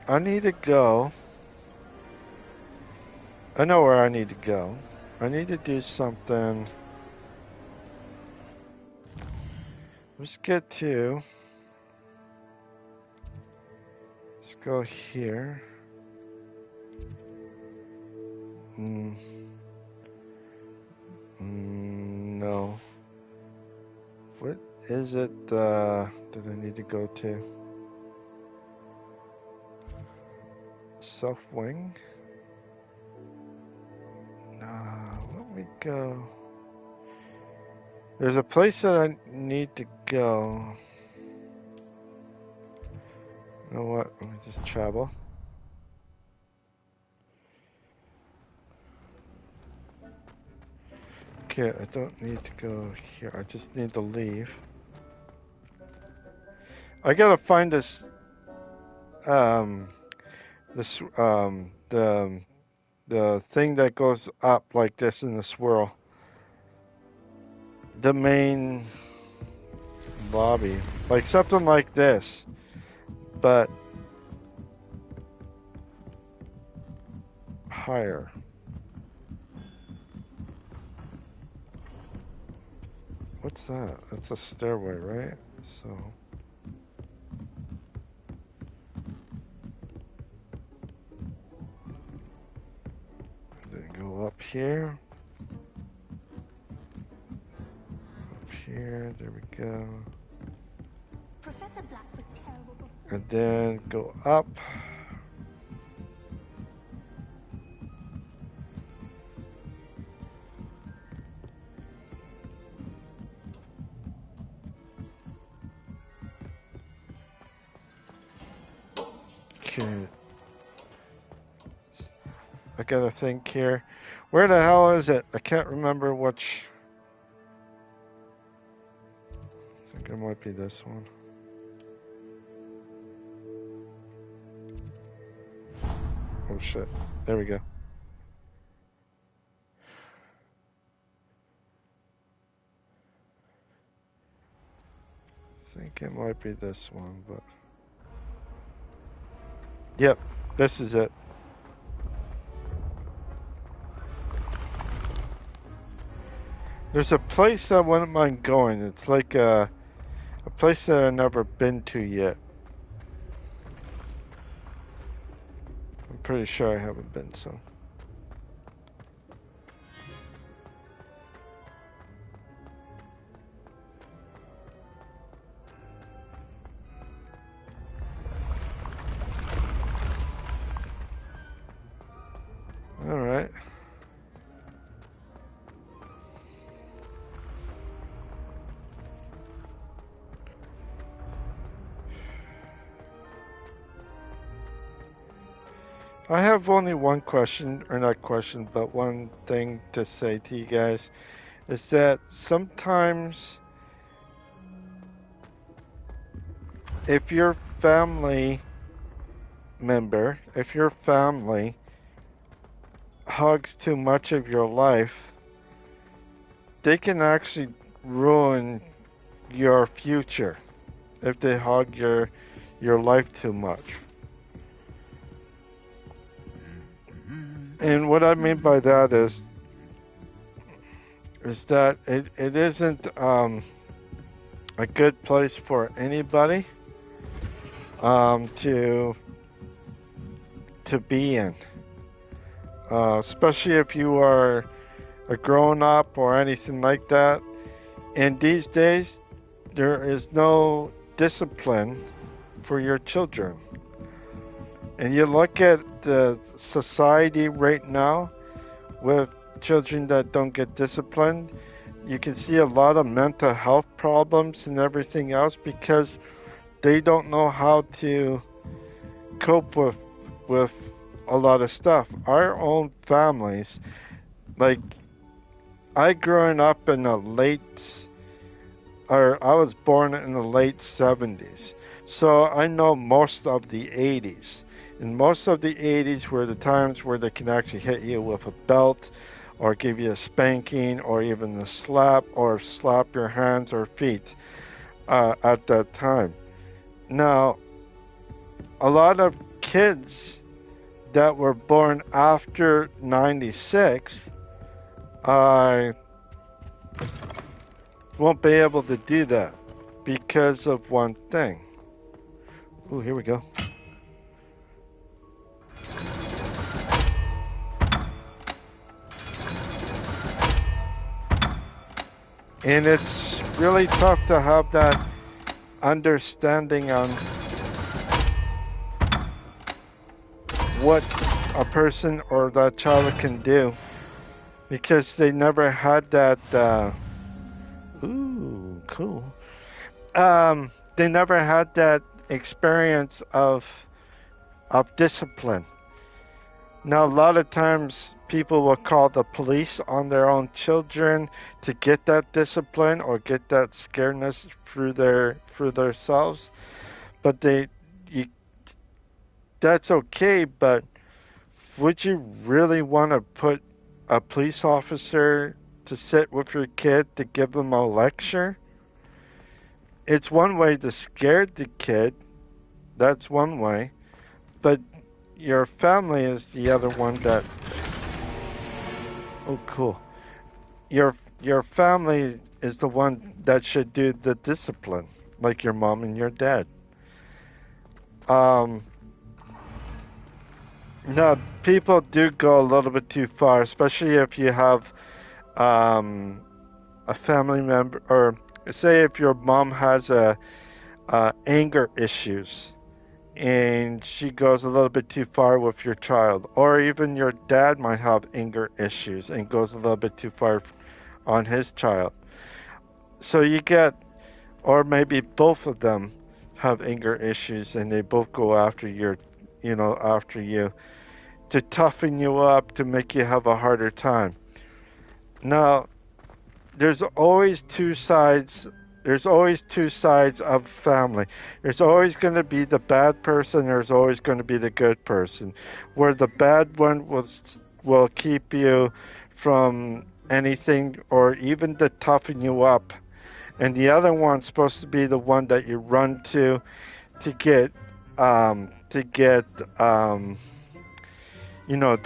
I need to go. I know where I need to go. I need to do something. Let's get to. Let's go here. No. What is it that I need to go to? South Wing? No, let me go. There's a place that I need to go. You know what? Let me just travel. Okay, I don't need to go here. I just need to leave. I gotta find this the thing that goes up like this in the swirl. the main lobby. Like something like this. But higher. What's that? That's a stairway, right? So then go up here. Up here, there we go. Professor Black was terrible before. And then go up. Okay. I gotta think here. Where the hell is it? I can't remember which. I think it might be this one. Oh shit. There we go. I think it might be this one, but. Yep, this is it. There's a place I wouldn't mind going. It's like a place that I've never been to yet. I'm pretty sure I haven't been, so. Alright. I have only one question, or not question, but one thing to say to you guys, is that sometimes if your family member, if your family hugs too much of your life, they can actually ruin your future if they hug your life too much. And what I mean by that is that it isn't a good place for anybody to be in, especially if you are a grown up or anything like that. And these days, there is no discipline for your children. And you look at the society right now with children that don't get disciplined, you can see a lot of mental health problems and everything else because they don't know how to cope with a lot of stuff. Our own families, like I growing up in the I was born in the late 70s. So I know most of the 80s. And most of the 80s were the times where they can actually hit you with a belt or give you a spanking or even a slap or slap your hands or feet at that time. Now, a lot of kids that were born after 96 won't be able to do that because of one thing. Ooh, here we go. And it's really tough to have that understanding on what a person or that child can do because they never had that ooh, cool. They never had that experience of discipline. Now, a lot of times people will call the police on their own children to get that discipline or get that scaredness through themselves. But that's okay, but would you really want to put a police officer to sit with your kid to give them a lecture. It's one way to scare the kid. That's one way. But your family is the other one that. Oh, cool. Your family is the one that should do the discipline, like your mom and your dad. Um, no, people do go a little bit too far, especially if you have um, a family member, or say if your mom has anger issues and she goes a little bit too far with your child, or even your dad might have anger issues and goes a little bit too far on his child. So you get, or maybe both of them have anger issues and they both go after after you to toughen you up to make you have a harder time. Now, there's always two sides. There's always two sides of family. There's always going to be the bad person. There's always going to be the good person. Where the bad one will keep you from anything, or even to toughen you up, and the other one's supposed to be the one that you run to get to get the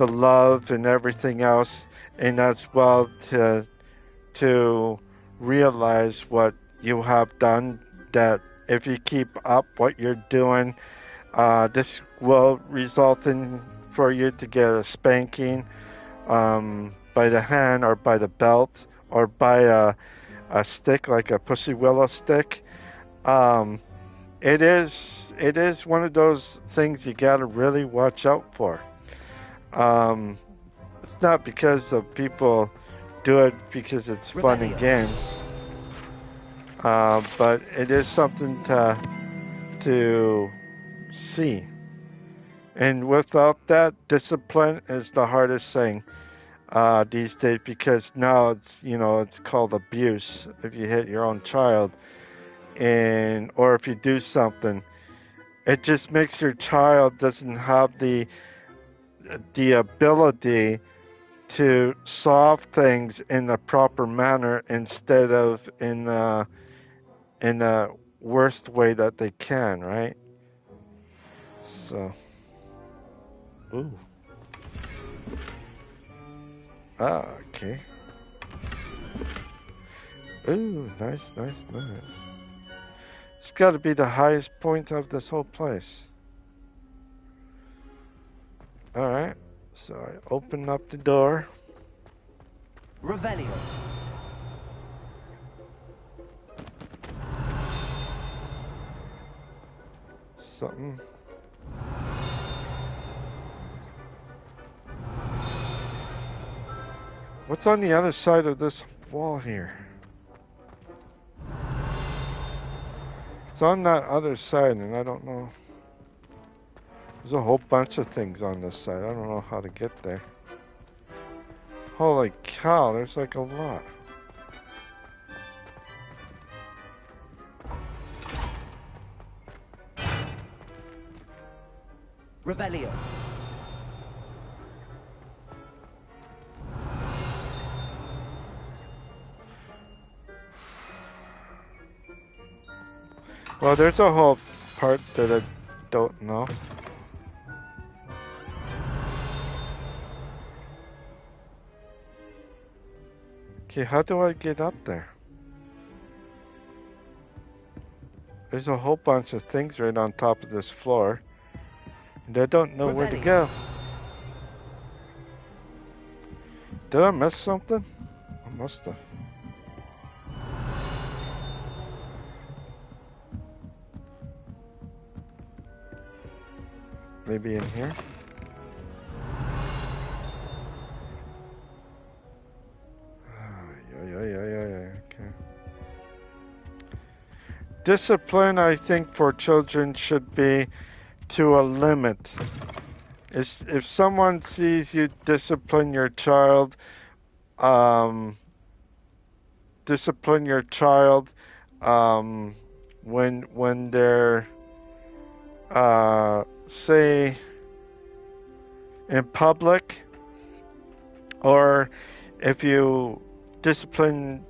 love and everything else, and as well to realize what you have done, that if you keep up what you're doing, this will result in for you to get a spanking by the hand or by the belt or by a stick like a pussy willow stick. Um, it is one of those things you gotta really watch out for. Um, it's not because of people do it because it's fun and games, but it is something to see. And without that, discipline is the hardest thing these days, because now it's called abuse if you hit your own child, and or if you do something, it just makes your child doesn't have the ability to solve things in the proper manner instead of in the worst way that they can, right? So, ooh, okay. Ooh, nice, nice, nice. It's got to be the highest point of this whole place. All right. So I open up the door. Revelio. Something. What's on the other side of this wall here? It's on that other side, and I don't know. There's a whole bunch of things on this side. I don't know how to get there. Holy cow, there's like a lot. Revelio. Well, there's a whole part that I don't know. Okay, how do I get up there? There's a whole bunch of things right on top of this floor, and I don't know where to go. Did I miss something? I must have. Maybe in here? Okay. Discipline, I think, for children should be to a limit. If someone sees you discipline your child, um, discipline your child when they're say in public, or if you discipline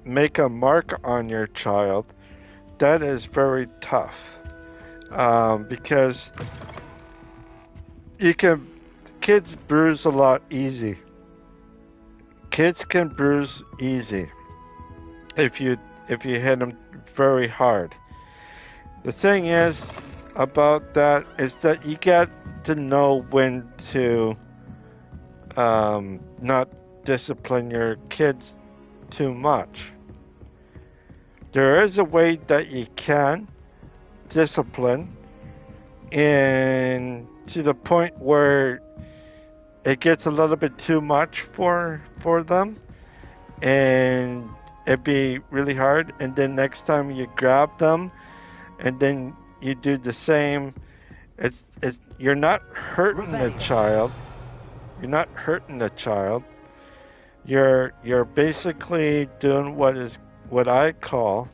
make a mark on your child, that is very tough. Because you can kids bruise a lot easy. Kids can bruise easy if you hit them very hard. The thing is about that is that you got to know when to not discipline your kids too much. There is a way that you can discipline, and to the point where it gets a little bit too much for them, and it'd be really hard. And then next time you grab them, and then you do the same. It's you're not hurting the child. You're not hurting the child. You're basically doing what I call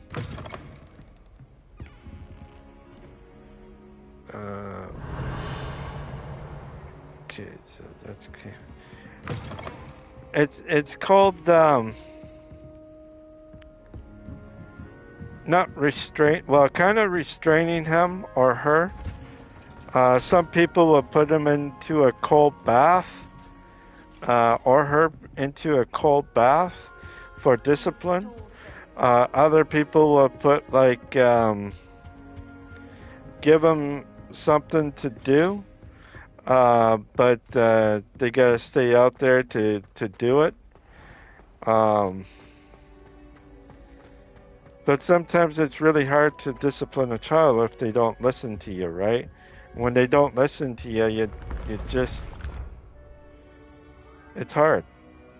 okay, so that's okay. It's called not restraint. Well, kind of restraining him or her. Some people will put him into a cold bath, or her into a cold bath for discipline. Other people will put like give them something to do, but they gotta stay out there to do it. But sometimes it's really hard to discipline a child if they don't listen to you, right? When they don't listen to you, you just it's hard.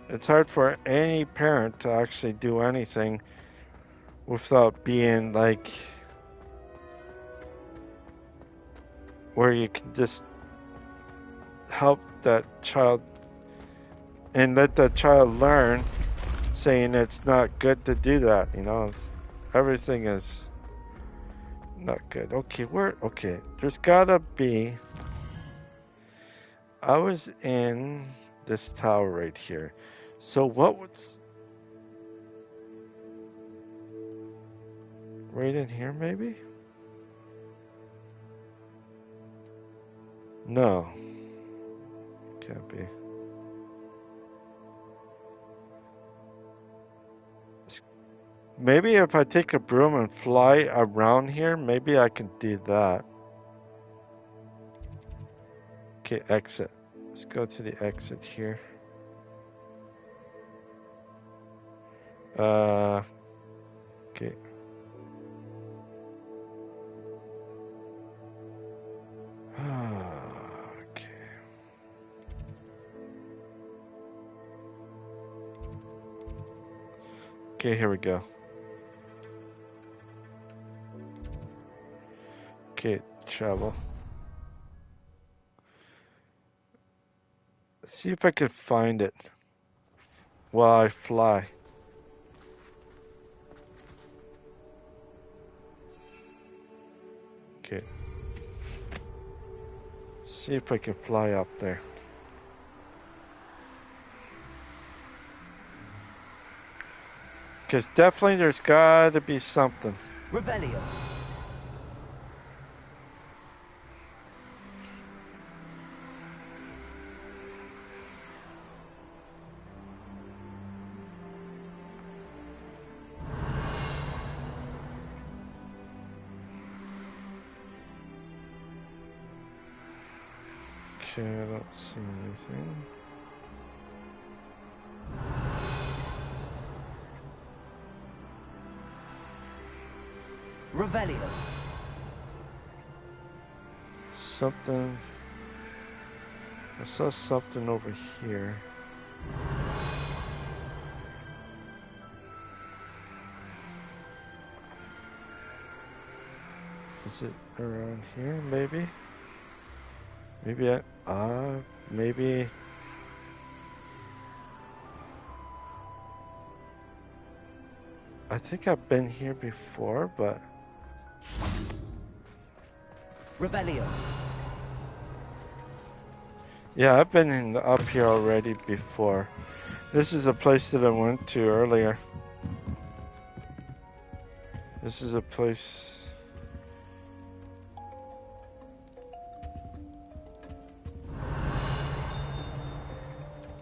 It's hard for any parent to actually do anything without being like where you can just help that child and let that child learn, saying it's not good to do that. Everything is not good. Okay, there's gotta be. I was in this tower right here. So what was right in here maybe? No. Can't be. Maybe if I take a broom and fly around here, maybe I can do that. Okay, exit. Let's go to the exit here. Okay. Okay. Okay, here we go. Okay, travel. Let's see if I can find it while I fly. Okay. See if I can fly up there. Because definitely there's got to be something. Revelio. Okay, I don't see anything. Revelio. Something. I saw something over here. Is it around here? Maybe. Maybe. I think I've been here before, but. Revelio. Yeah, I've been up here already before. This is a place that I went to earlier. This is a place...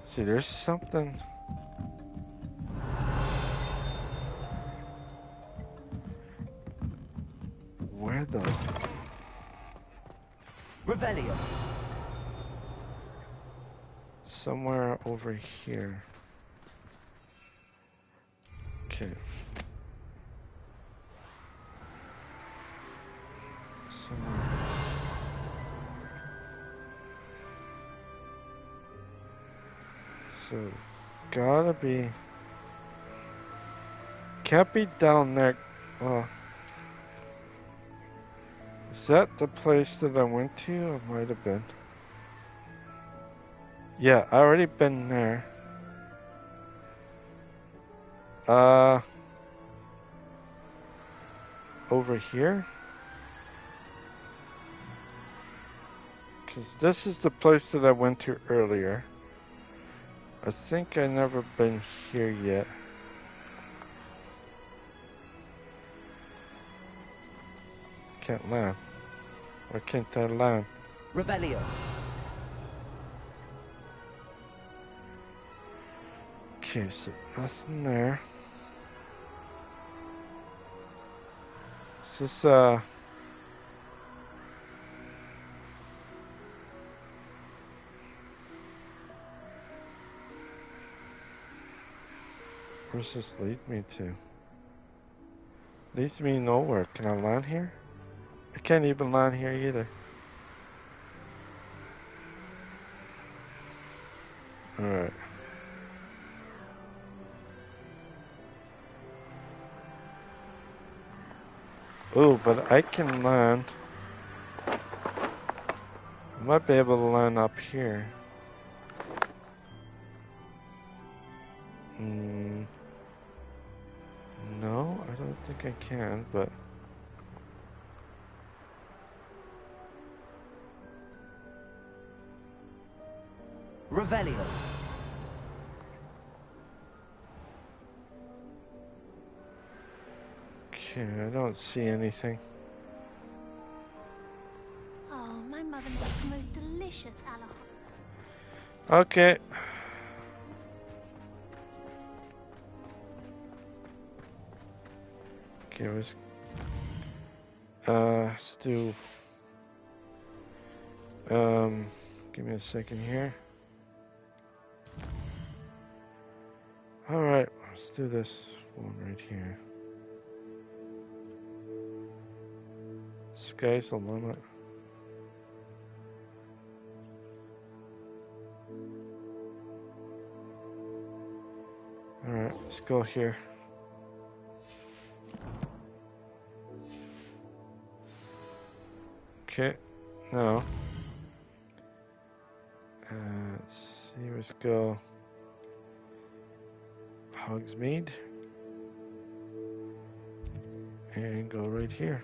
See, there's something... Where the... Revelio. Somewhere over here. Okay. Somewhere. So, gotta be... Can't be down there. Is that the place that I went to? It might have been. Yeah, I already been there. Over here? Because this is the place that I went to earlier. I think I never been here yet. Can't land. Why can't I land? Revelio. Okay, so nothing there. Is this, where's this lead me to? Leads me nowhere. Can I land here? I can't even land here either. Alright. Oh, but I can land. I might be able to land up here. No, I don't think I can, but... Revelio. Okay, I don't see anything. Oh, my mother makes the most delicious alcohol. Okay. Okay, let's do... give me a second here. Alright, let's do this one right here. Sky's the limit. Alright, let's go here. Okay, now. Let's see, let's go. Hogsmeade. And go right here.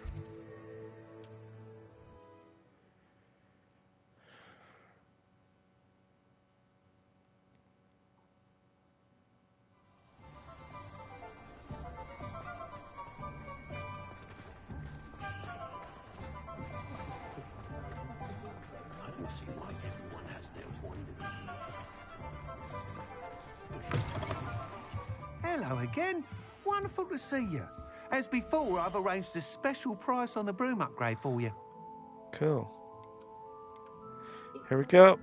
Hello again. Wonderful to see you. As before, I've arranged a special price on the broom upgrade for you. Cool. Here we go.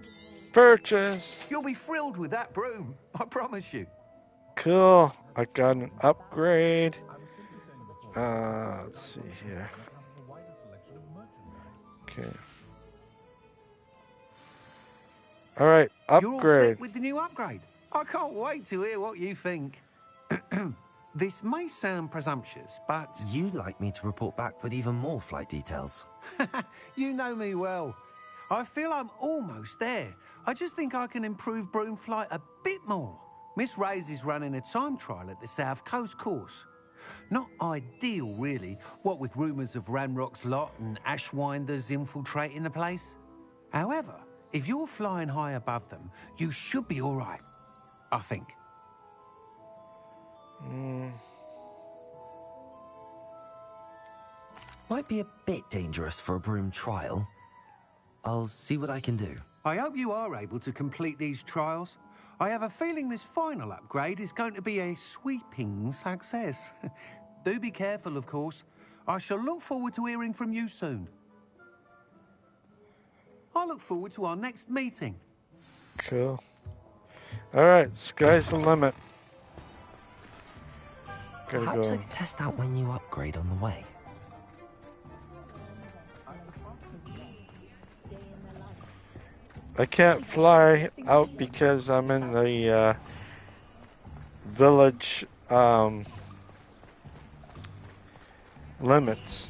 Purchase. You'll be thrilled with that broom, I promise you. Cool. I got an upgrade. Let's see here. Okay. All right, You're all upgrade. set with the new upgrade. I can't wait to hear what you think. This may sound presumptuous, but... You'd like me to report back with even more flight details. You know me well. I feel I'm almost there. I just think I can improve broom flight a bit more. Miss Reyes is running a time trial at the South Coast course. Not ideal, really, what with rumours of Ranrock's lot and Ashwinders infiltrating the place. However, if you're flying high above them, you should be all right, I think. Might be a bit dangerous for a broom trial. I'll see what I can do. I hope you are able to complete these trials. I have a feeling this final upgrade is going to be a sweeping success. Do be careful, of course. I shall look forward to hearing from you soon. I look forward to our next meeting. Cool. Alright, sky's the limit. Gotta Perhaps go. I could test out my new upgrade on the way. I can't fly out because I'm in the village limits.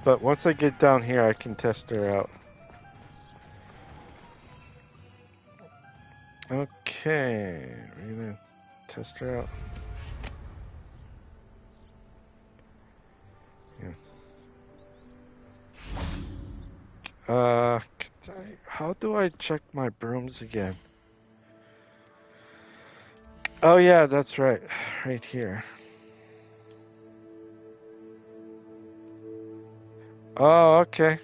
But once I get down here, I can test her out. Okay, we're gonna test her out. Yeah. How do I check my brooms again? Oh yeah, that's right. Right here. Oh, okay.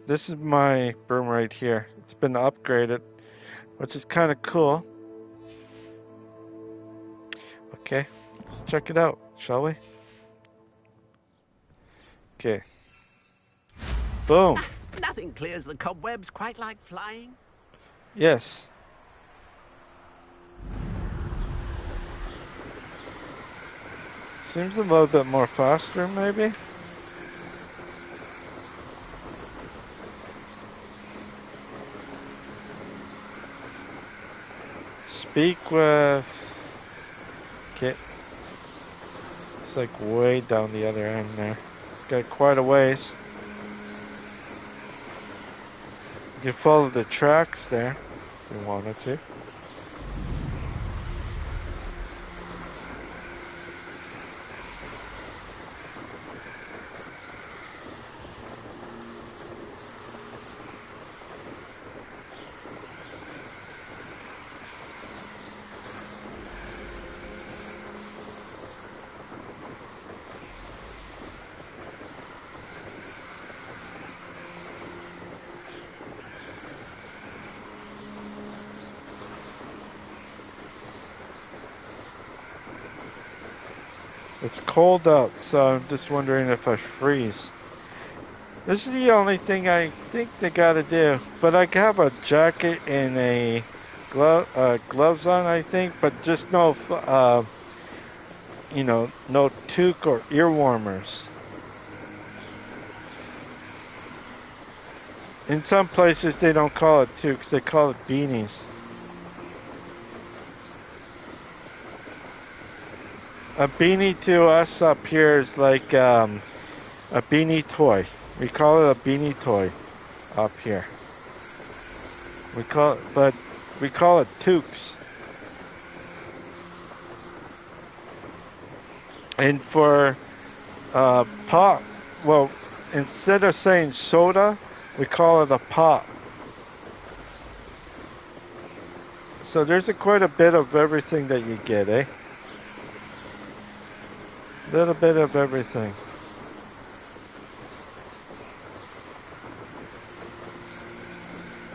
This is my broom right here. It's been upgraded, which is kind of cool. Okay, let's check it out, shall we? Okay. Boom. Nothing clears the cobwebs quite like flying. Yes. Seems a little bit more faster, maybe? Speak with... Okay. It's like way down the other end there. Got quite a ways. You can follow the tracks there if you wanted to. It's cold out, so I'm just wondering if I freeze. This is the only thing I think they gotta do. But I have a jacket and a gloves on, I think, but just no, no toque or ear warmers. In some places they don't call it toques, they call it beanies. A beanie to us up here is like a beanie toy. We call it a beanie toy up here. We call it toques. And for pop, well, instead of saying soda, we call it a pop. So there's quite a bit of everything that you get, eh? Little bit of everything.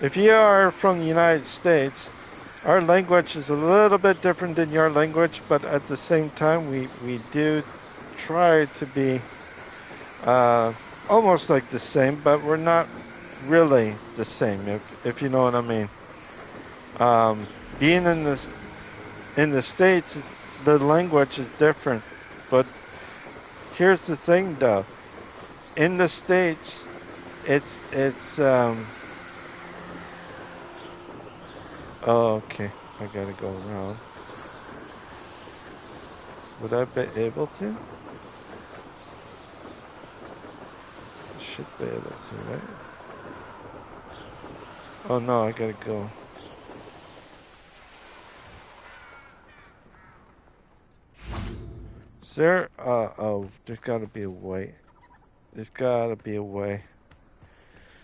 If you are from the United States, our language is a little bit different than your language, but at the same time, we do try to be almost like the same, but we're not really the same, if you know what I mean. Being in the States, the language is different, but here's the thing, though. In the States, it's oh, okay. I gotta go around. Would I be able to? Should be able to, right? Oh no, I gotta go. Is there, oh, there's gotta be a way. There's gotta be a way.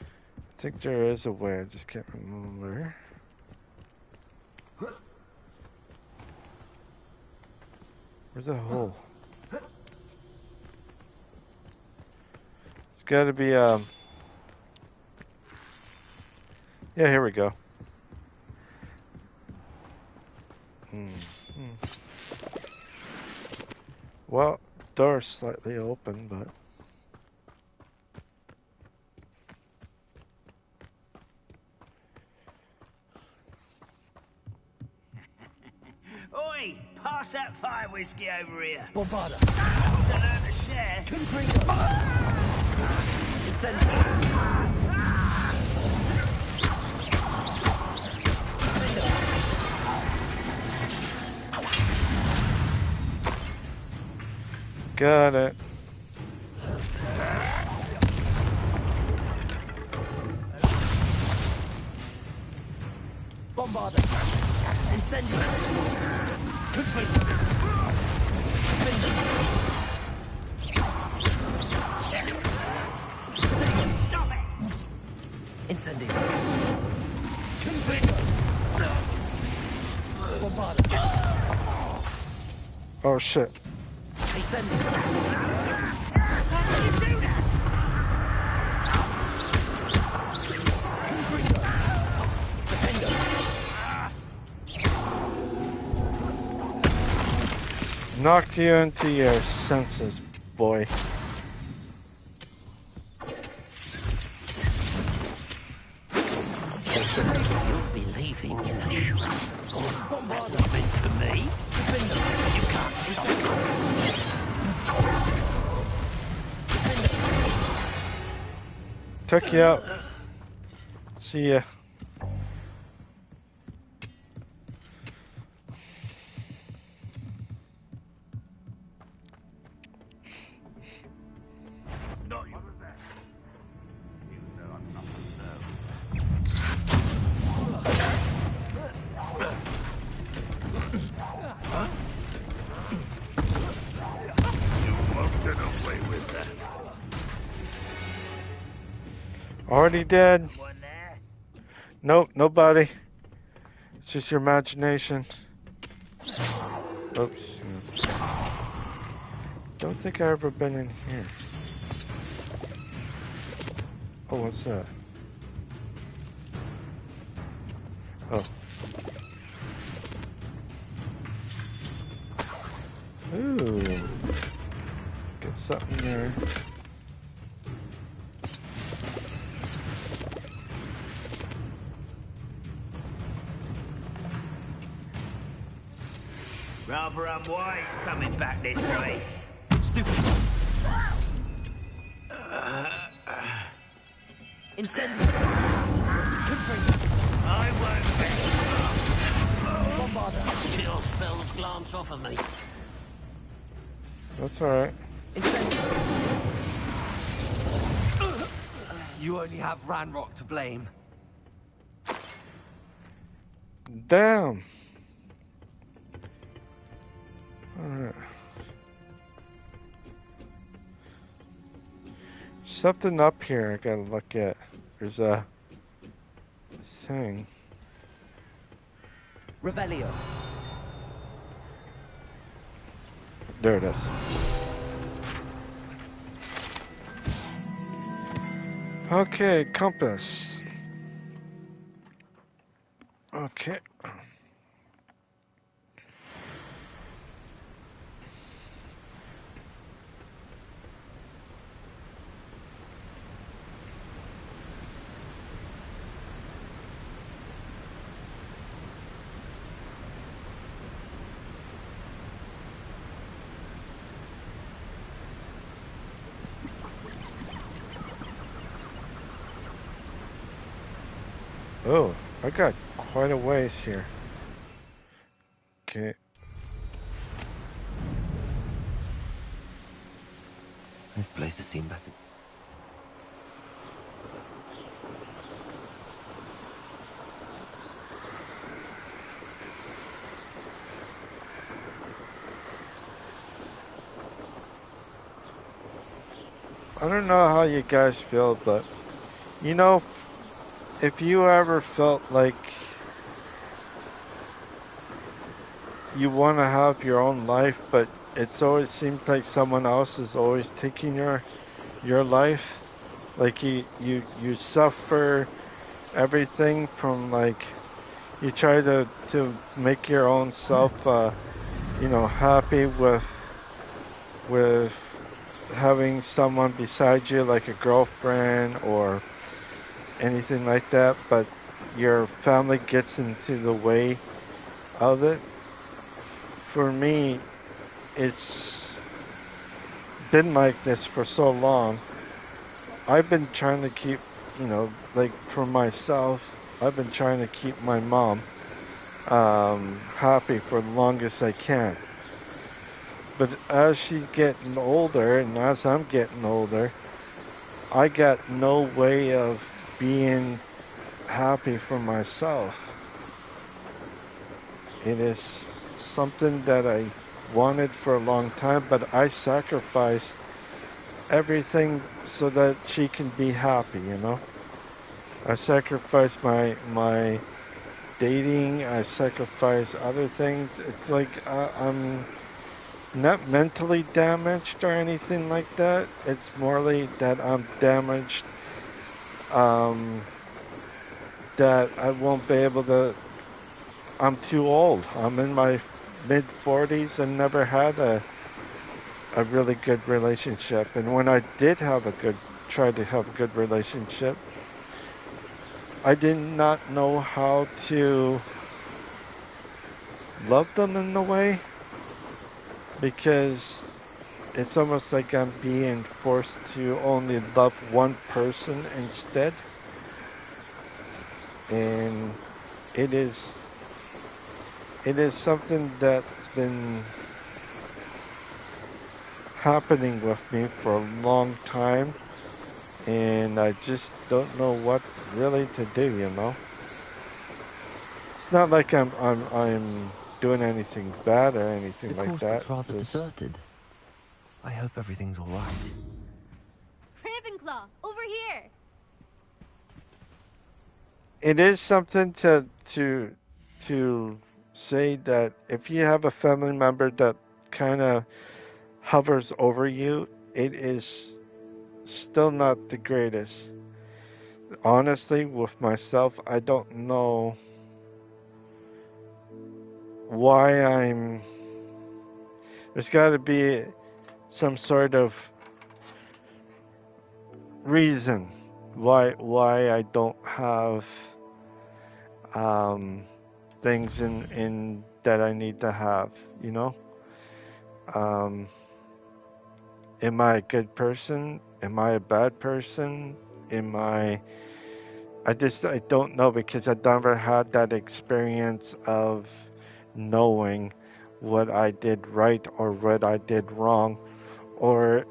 I think there is a way, I just can't remember. Where's the hole? There's gotta be, yeah, here we go. Well, door's slightly open, but... Oi! Pass that fire whiskey over here. Bombarda. To learn to share. Got it. Bombarda. Incendio. Stop it! Incendio. Bombarda. Oh shit. Incendio. How can you do that? Knocked you into your senses, boy. You'll be leaving in a shred. That was meant for me. You can't stop it. Took you out. See ya. Already dead. Nope, nobody. It's just your imagination. Oops. Don't think I've ever been in here. Oh, what's that? Oh. Ooh. Get something there. Rather unwise coming back this way. Stupid. Incendio. I won't bet. Bombarda. Chill spells glance off of me. That's alright. Incendio. You only have Ranrock to blame. Damn. Alright. Something up here I gotta look at. There's a thing. Revelio. There it is. Okay, compass. Okay. Oh, I got quite a ways here. Okay. This place has seen better. I don't know how you guys feel, but you know, if you ever felt like you want to have your own life, but it's always seems like someone else is always taking your life, Like you suffer everything from like you try to make your own self happy with having someone beside you like a girlfriend or anything like that, but your family gets into the way of it. For me, it's been like this for so long. I've been trying to keep, like for myself, I've been trying to keep my mom happy for the longest I can. But as she's getting older and as I'm getting older, I got no way of being happy for myself. It is something that I wanted for a long time, but I sacrificed everything so that she can be happy. I sacrificed my dating, I sacrificed other things. It's like I'm not mentally damaged or anything like that. It's morally that I'm damaged, um, that I won't be able to. I'm too old. I'm in my mid 40s and never had a really good relationship. And when I did try to have a good relationship, I did not know how to love them in a way because it's almost like I'm being forced to only love one person instead. And it is it is something that's been happening with me for a long time, and I just don't know what really to do. It's not like I'm doing anything bad or anything The like course that. looks rather It's just deserted. I hope everything's all right. Ravenclaw, over here! it is something to say that if you have a family member that kind of hovers over you, it is still not the greatest. Honestly, with myself, I don't know why I'm. There's got to be some sort of reason why I don't have um, things in that I need to have. You know, um, am I a good person? Am I a bad person? Am I? I don't know because I never had that experience of knowing what I did right or what I did wrong, or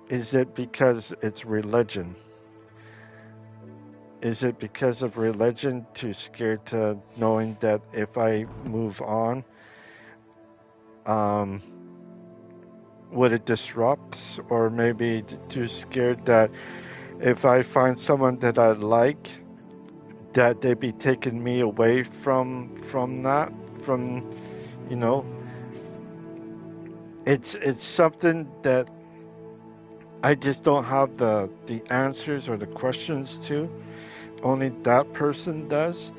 is it because it's religion? Is it because of religion too scared to knowing that if I move on, um, would it disrupt? Or maybe too scared that if I find someone that I like, that they be taking me away from that, from you know, it's something that I just don't have the answers or the questions to. Only that person does.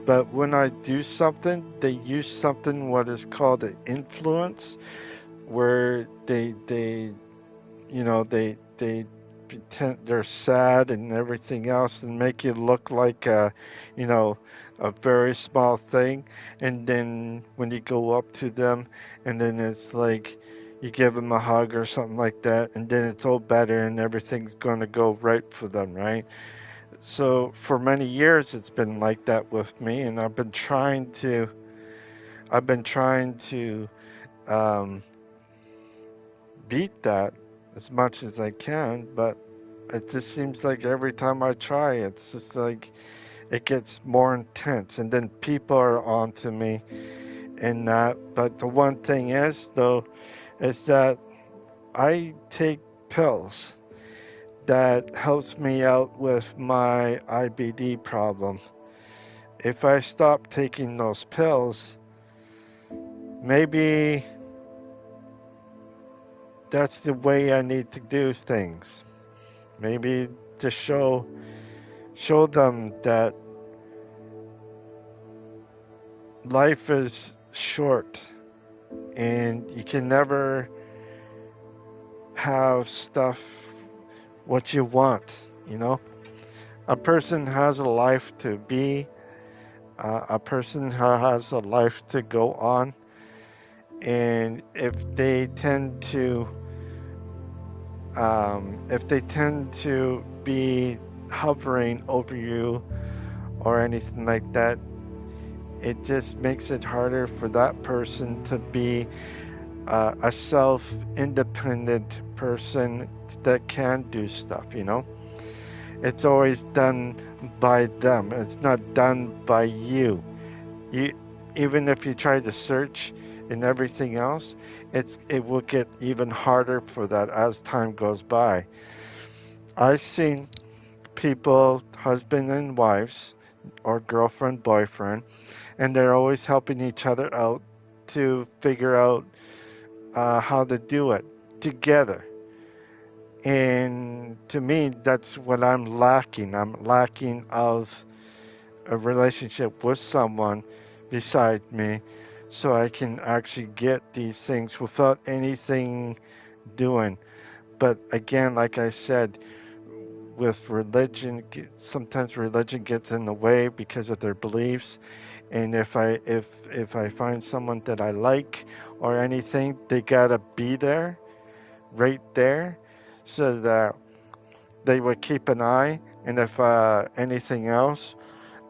But when I do something, they use something what is called an influence, where they pretend they're sad and everything else, and make it look like you know, a very small thing. And then when you go up to them, and then it's like you give them a hug or something like that, and then it's all better and everything's going to go right for them, right? So for many years it's been like that with me, and I've been trying to um, beat that as much as I can, but it just seems like every time I try, it's just like it gets more intense, and then people are on to me and that. But the one thing is, though, is that I take pills that helps me out with my IBD problem. If I stop taking those pills, maybe that's the way I need to do things. Maybe to show them that life is short and you can never have stuff what you want, you know? A person has a life to be, a person has a life to go on, and if they tend to be hovering over you or anything like that, it just makes it harder for that person to be a self-independent person that can do stuff, you know? It's always done by them. It's not done by you. You, even if you try to search and everything else, it will get even harder for that as time goes by. I've seen people, husband and wives, or girlfriend, boyfriend, and they're always helping each other out to figure out how to do it together. And to me, that's what I'm lacking. I'm lacking of a relationship with someone beside me so I can actually get these things without anything doing. But again, like I said, with religion, sometimes religion gets in the way because of their beliefs. And if I find someone that I like or anything, they gotta be there, right there, so that they would keep an eye. And if anything else,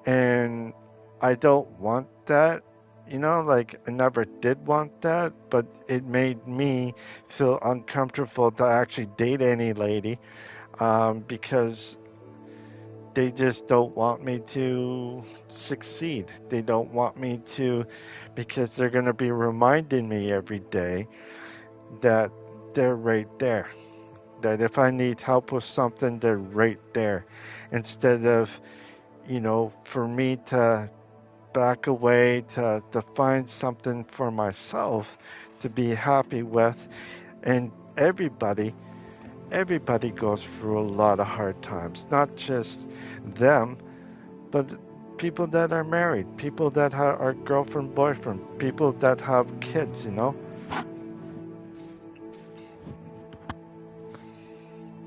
and I don't want that, you know, like I never did want that, but it made me feel uncomfortable to actually date any lady, because they just don't want me to succeed. They don't want me to, because they're going to be reminding me every day that they're right there. That if I need help with something, they're right there. Instead of, for me to back away, to find something for myself to be happy with. And everybody goes through a lot of hard times, not just them, but people that are married, people that are girlfriend, boyfriend, people that have kids, you know.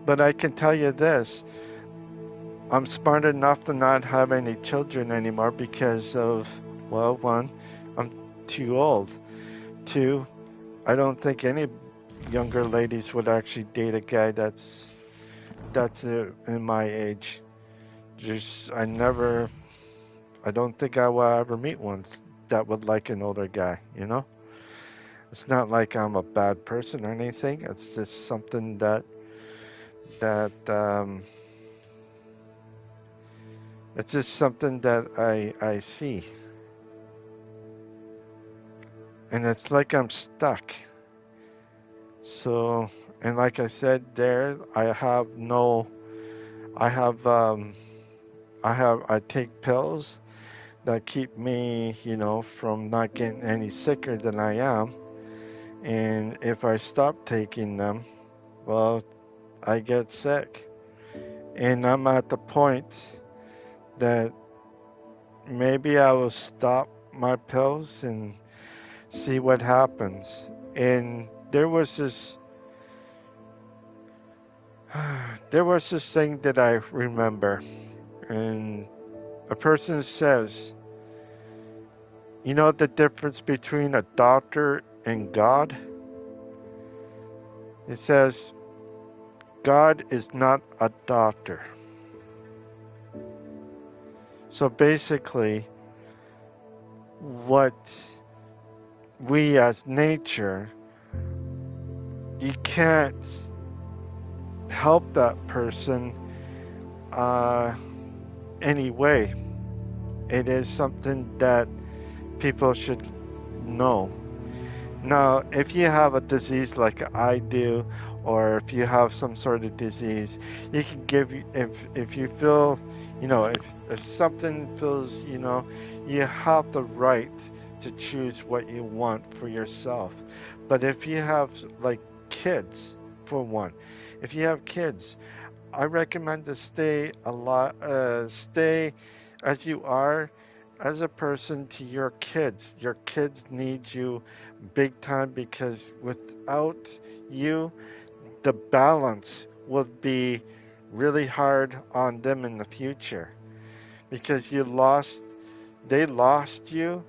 But I can tell you this, I'm smart enough to not have any children anymore because of, well, one, I'm too old. Two, I don't think any younger ladies would actually date a guy that's in my age. Just I don't think I will ever meet one that would like an older guy, you know? It's not like I'm a bad person or anything. It's just something that it's just something that I see. And it's like I'm stuck. So, and like I said there, I have I take pills that keep me, from not getting any sicker than I am. And if I stop taking them, well, I get sick. And I'm at the point that maybe I will stop my pills and see what happens. And there was this thing that I remember, and a person says, you know the difference between a doctor and God? It says, God is not a doctor. So basically, what we as nature, you can't help that person anyway. It is something that people should know. Now, if you have a disease like I do, or if you have some sort of disease, you can if you feel, if something feels, you have the right to choose what you want for yourself. But if you have like kids, for one, if you have kids, I recommend to stay as you are as a person to your kids. Your kids need you big time because without you, the balance would be really hard on them in the future because they lost you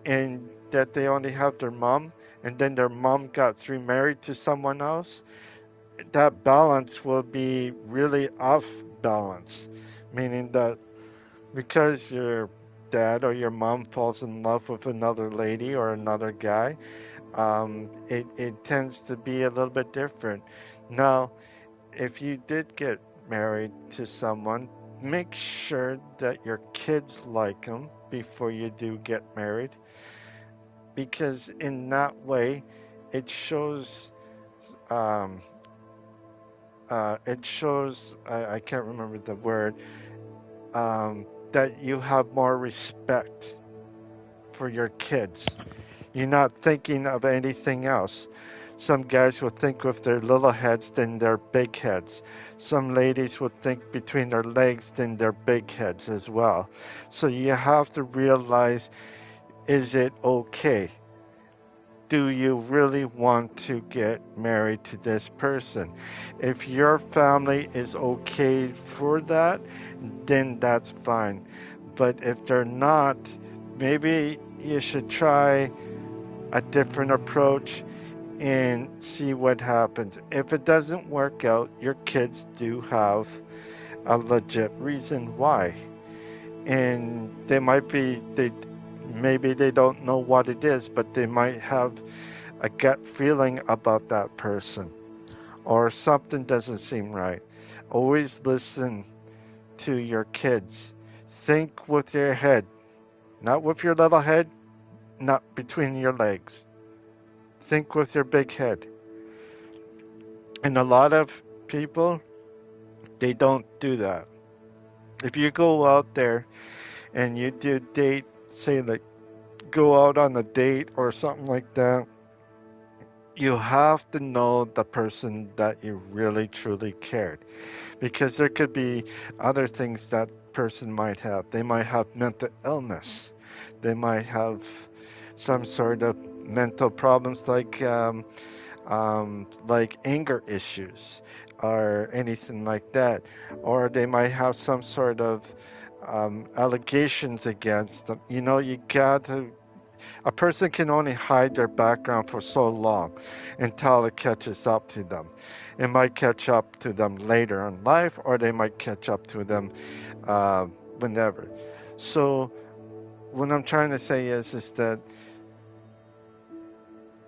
and that they only have their mom and then their mom got remarried to someone else. That balance will be really off balance, meaning that because your dad or your mom falls in love with another lady or another guy, it tends to be a little bit different. Now, if you did get married to someone, make sure that your kids like them before you do get married, because in that way, it shows um, I can't remember the word, that you have more respect for your kids. You're not thinking of anything else. Some guys would think with their little heads than their big heads. Some ladies would think between their legs than their big heads as well. So you have to realize, is it okay? Do you really want to get married to this person? If your family is okay for that, then that's fine. But if they're not, maybe you should try a different approach and see what happens. If it doesn't work out, your kids do have a legit reason why. And they maybe they don't know what it is, but they might have a gut feeling about that person or something doesn't seem right. Always listen to your kids. Think with your head, not with your little head, not between your legs. Think with your big head. And a lot of people, they don't do that. If you go out there and you do date, say like go out on a date or something like that, you have to know the person that you really truly cared, because there could be other things that person might have. They might have mental illness. They might have some sort of mental problems like anger issues or anything like that, or they might have some sort of allegations against them. You know, you got to. A person can only hide their background for so long until it catches up to them. It might catch up to them later in life, or they might catch up to them uh, whenever. So, what I'm trying to say is that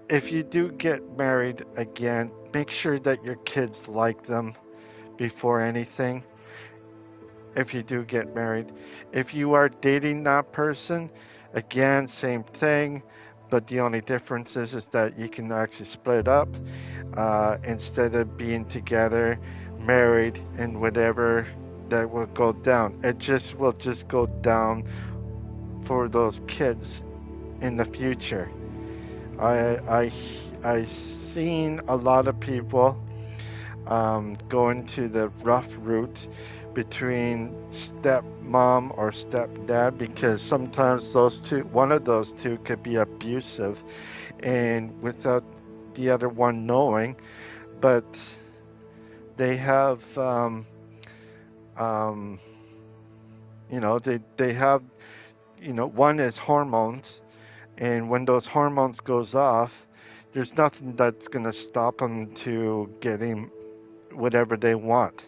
if you do get married again, make sure that your kids like them before anything. If you do get married, if you are dating that person, again, same thing. But the only difference is that you can actually split up instead of being together, married, and whatever that will go down. It just will just go down for those kids in the future. I I I seen a lot of people going to the rough route between stepmom or stepdad, because sometimes one of those two could be abusive and without the other one knowing, but they have um, they have, one is hormones, and when those hormones goes off, there's nothing that's going to stop them to getting whatever they want.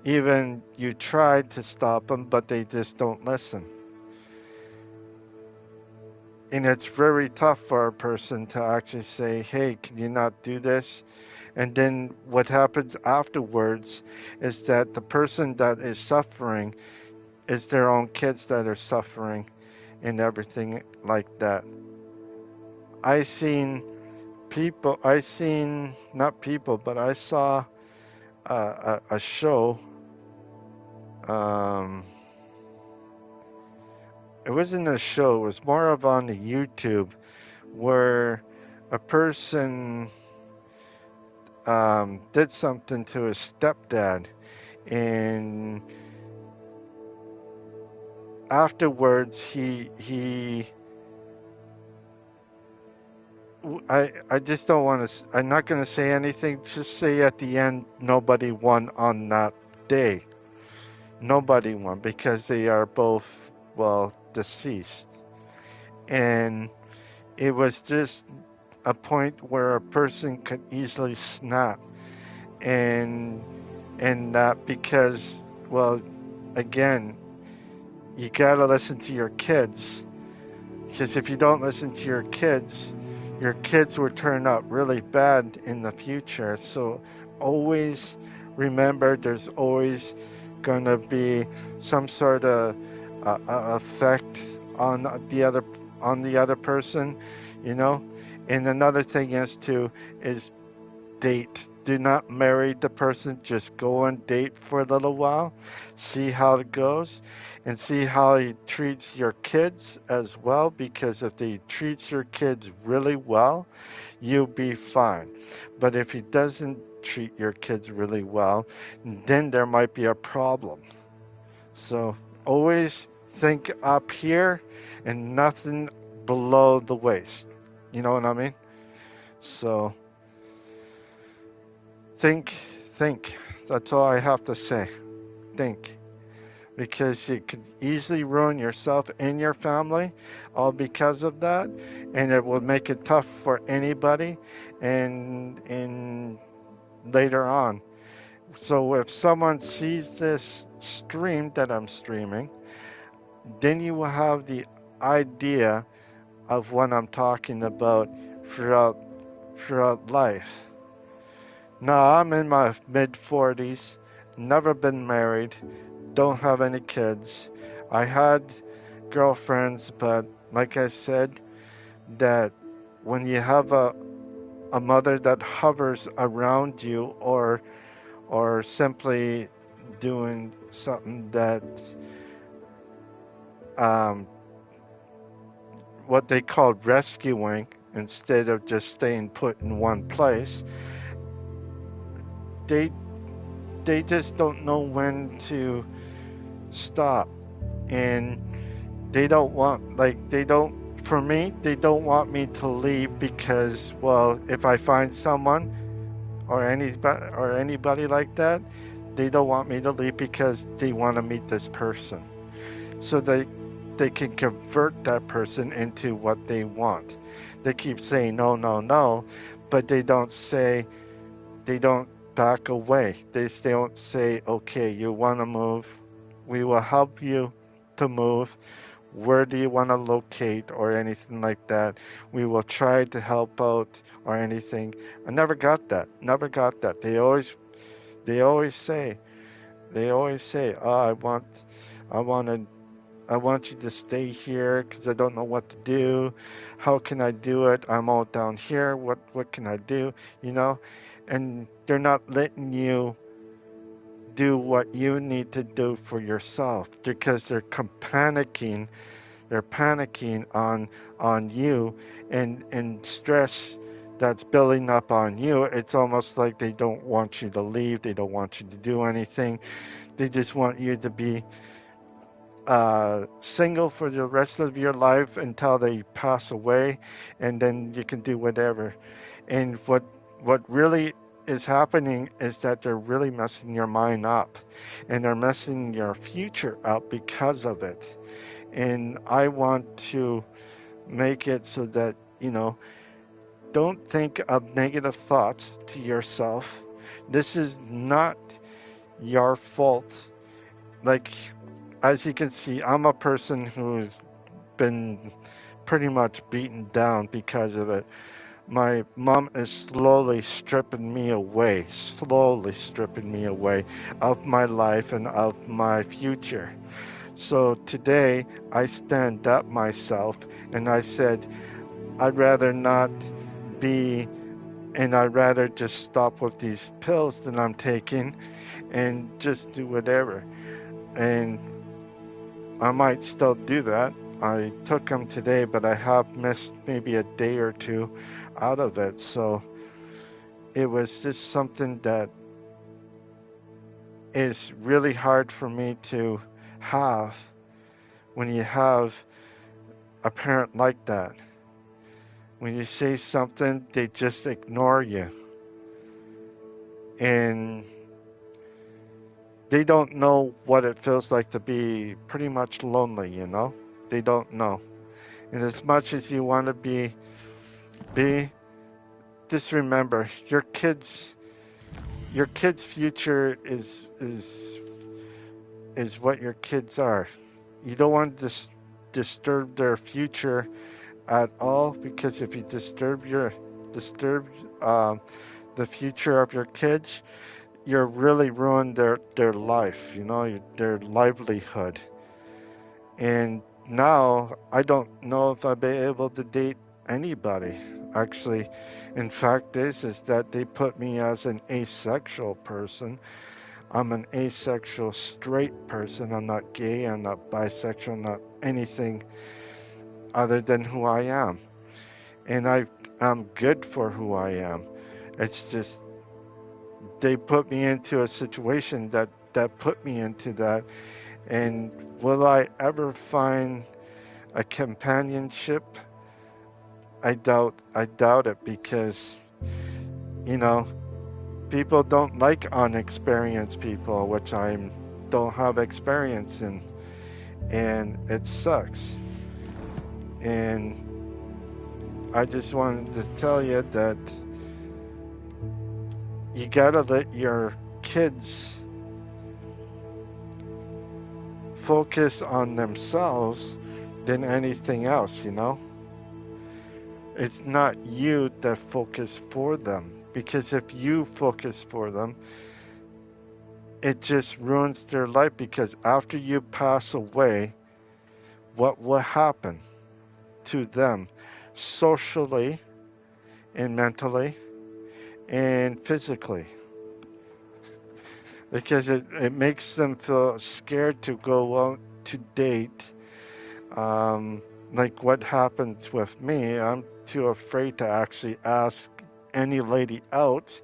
Even you try to stop them, but they just don't listen. And it's very tough for a person to actually say, hey, can you not do this? And then what happens afterwards is that the person that is suffering is their own kids that are suffering and everything like that. I seen not people, but I saw a show. Um, it wasn't a show, it was more of on the YouTube where a person did something to his stepdad, and afterwards I just don't want to. I'm not going to say anything. Just say at the end, nobody won on that day. Nobody won because they are both, well, deceased. And it was just a point where a person could easily snap. And that because, well, again, you got to listen to your kids. Because if you don't listen to your kids will turn out really bad in the future. So always remember there's always going to be some sort of effect on the other person, you know. And another thing is too is date. Do not marry the person. Just go on date for a little while, see how it goes, and see how he treats your kids as well. Because if he treats your kids really well, you'll be fine. But if he doesn't treat your kids really well, then there might be a problem. So always think up here and nothing below the waist. You know what I mean? So think, think. That's all I have to say. Think. Because you could easily ruin yourself and your family all because of that. And it will make it tough for anybody and later on. So if someone sees this stream that I'm streaming, then you will have the idea of what I'm talking about throughout life. Now I'm in my mid 40s, never been married, don't have any kids. I had girlfriends, but like I said, that when you have a mother that hovers around you or simply doing something that um, what they call rescuing instead of just staying put in one place, they they just don't know when to stop, and they don't want, like, they don't, for me, they don't want me to leave because, well, if I find someone or anybody like that, they don't want me to leave because they want to meet this person, so they can convert that person into what they want. They keep saying no, no, no, but they don't back away. They don't say, okay, you want to move, we will help you to move. Where do you want to locate or anything like that? We will try to help out or anything. I never got that. Never got that. They always say, oh, I want to I want you to stay here because I don't know what to do. How can I do it? I'm all down here. What can I do? You know, and they're not letting you do what you need to do for yourself because they're panicking. They're panicking on you and stress that's building up on you. It's almost like they don't want you to leave. They don't want you to do anything. They just want you to be single for the rest of your life until they pass away, and then you can do whatever. And what really is happening is that they're really messing your mind up, and they're messing your future up because of it. And I want to make it so that, don't think of negative thoughts to yourself. This is not your fault. Like, as you can see, I'm a person who's been pretty much beaten down because of it. My mom is slowly stripping me away of my life and of my future. So today I stand up myself and I said, I'd rather not be, and I'd rather just stop with these pills that I'm taking and just do whatever. And I might still do that. I took them today, but I have missed maybe a day or two out of it. So it was just something that is really hard for me to have when you have a parent like that. When you say something, they just ignore you. And they don't know what it feels like to be pretty much lonely, you know? They don't know. And as much as you want to be, just remember your kids' future is what your kids are. You don't want to disturb their future at all, because if you disturb um, the future of your kids, you're really ruining their life, you know, their livelihood. And now I don't know if I'll be able to date anybody. Actually, in fact, is that they put me as an asexual person. I'm an asexual straight person. I'm not gay, I'm not bisexual, I'm not anything other than who I am. And I'm good for who I am. It's just they put me into a situation that put me into that. And will I ever find a companionship? I doubt it, because you know people don't like unexperienced people, which I don't have experience in, and it sucks. And I just wanted to tell you that you gotta let your kids focus on themselves than anything else, you know? It's not you that focus for them, because if you focus for them, it just ruins their life, because after you pass away, what will happen to them socially and mentally and physically? Because it makes them feel scared to go out to date. Like what happens with me, I'm too afraid to actually ask any lady out.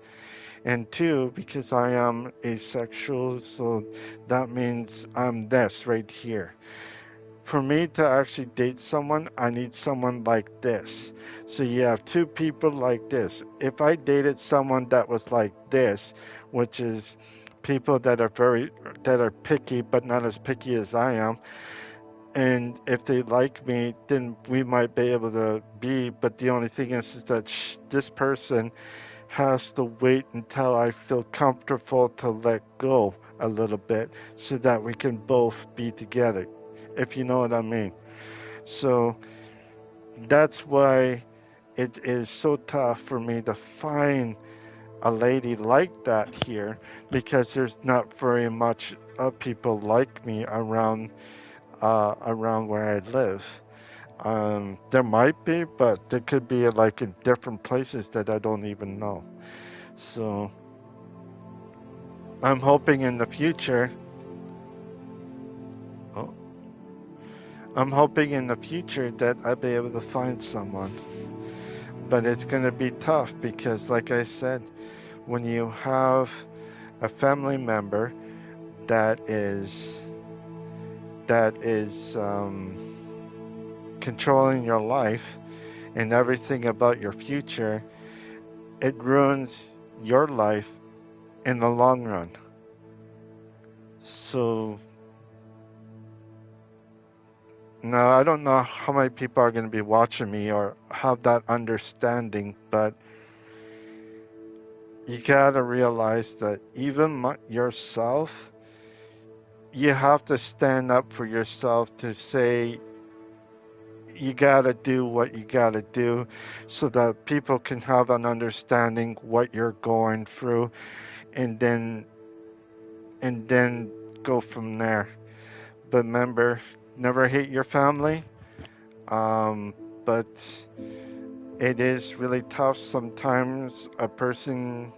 And two, because I am asexual, so that means I'm this right here. For me to actually date someone, I need someone like this. So you have two people like this. If I dated someone that was like this, which is people that are picky but not as picky as I am, and if they like me, then we might be able to be. But the only thing is that this person has to wait until I feel comfortable to let go a little bit, so that we can both be together, if you know what I mean. So that's why it is so tough for me to find a lady like that here, because there's not very much people like me around where I live. There might be, but there could be like in different places that I don't even know. So I'm hoping in the future. Oh, I'm hoping in the future that I'll be able to find someone. But it's going to be tough, because, like I said, when you have a family member that is controlling your life and everything about your future, it ruins your life in the long run. So now I don't know how many people are going to be watching me or have that understanding, but you gotta realize that even yourself, you have to stand up for yourself to say you gotta do what you gotta do, so that people can have an understanding what you're going through, and then go from there. But remember, never hate your family. Um, but it is really tough. Sometimes a person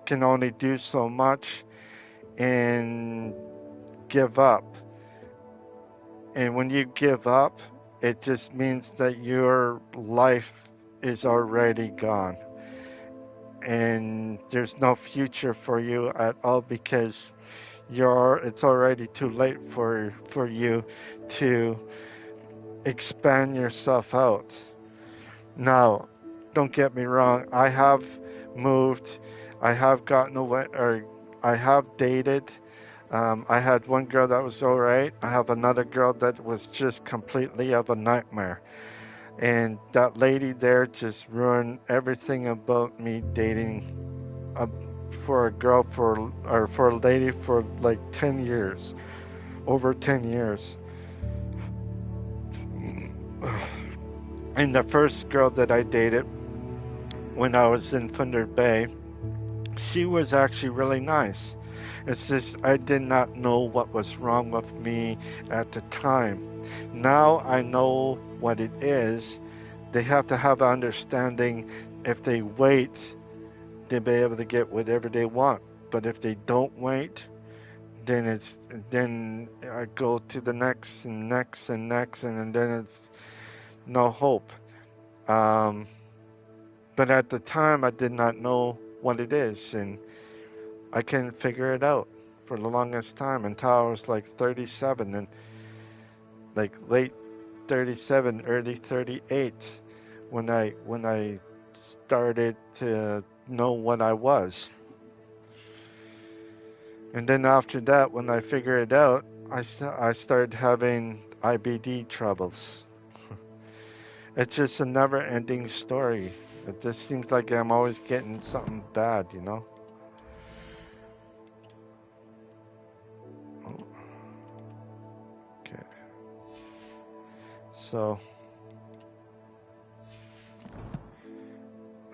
can only do so much and give up. And when you give up, it just means that your life is already gone. and there's no future for you at all because it's already too late for you to expand yourself out. Now, don't get me wrong, I have moved, I have gotten away, or I have dated. I had one girl that was alright. I have another girl that was just completely of a nightmare. And that lady there just ruined everything about me dating a, for a girl for a lady for like 10 years, over 10 years. And the first girl that I dated when I was in Thunder Bay, she was actually really nice. It's just I did not know what was wrong with me at the time. Now I know what it is. They have to have an understanding. If they wait, they'll be able to get whatever they want. But if they don't wait, then I go to the next and next and next, and then it's no hope. Um, but at the time, I did not know what it is, and I couldn't figure it out for the longest time until I was like 37 and like late 37, early 38 when I started to know what I was. And then after that, when I figured it out, I started having IBD troubles. It's just a never-ending story. It just seems like I'm always getting something bad, you know? Okay. So.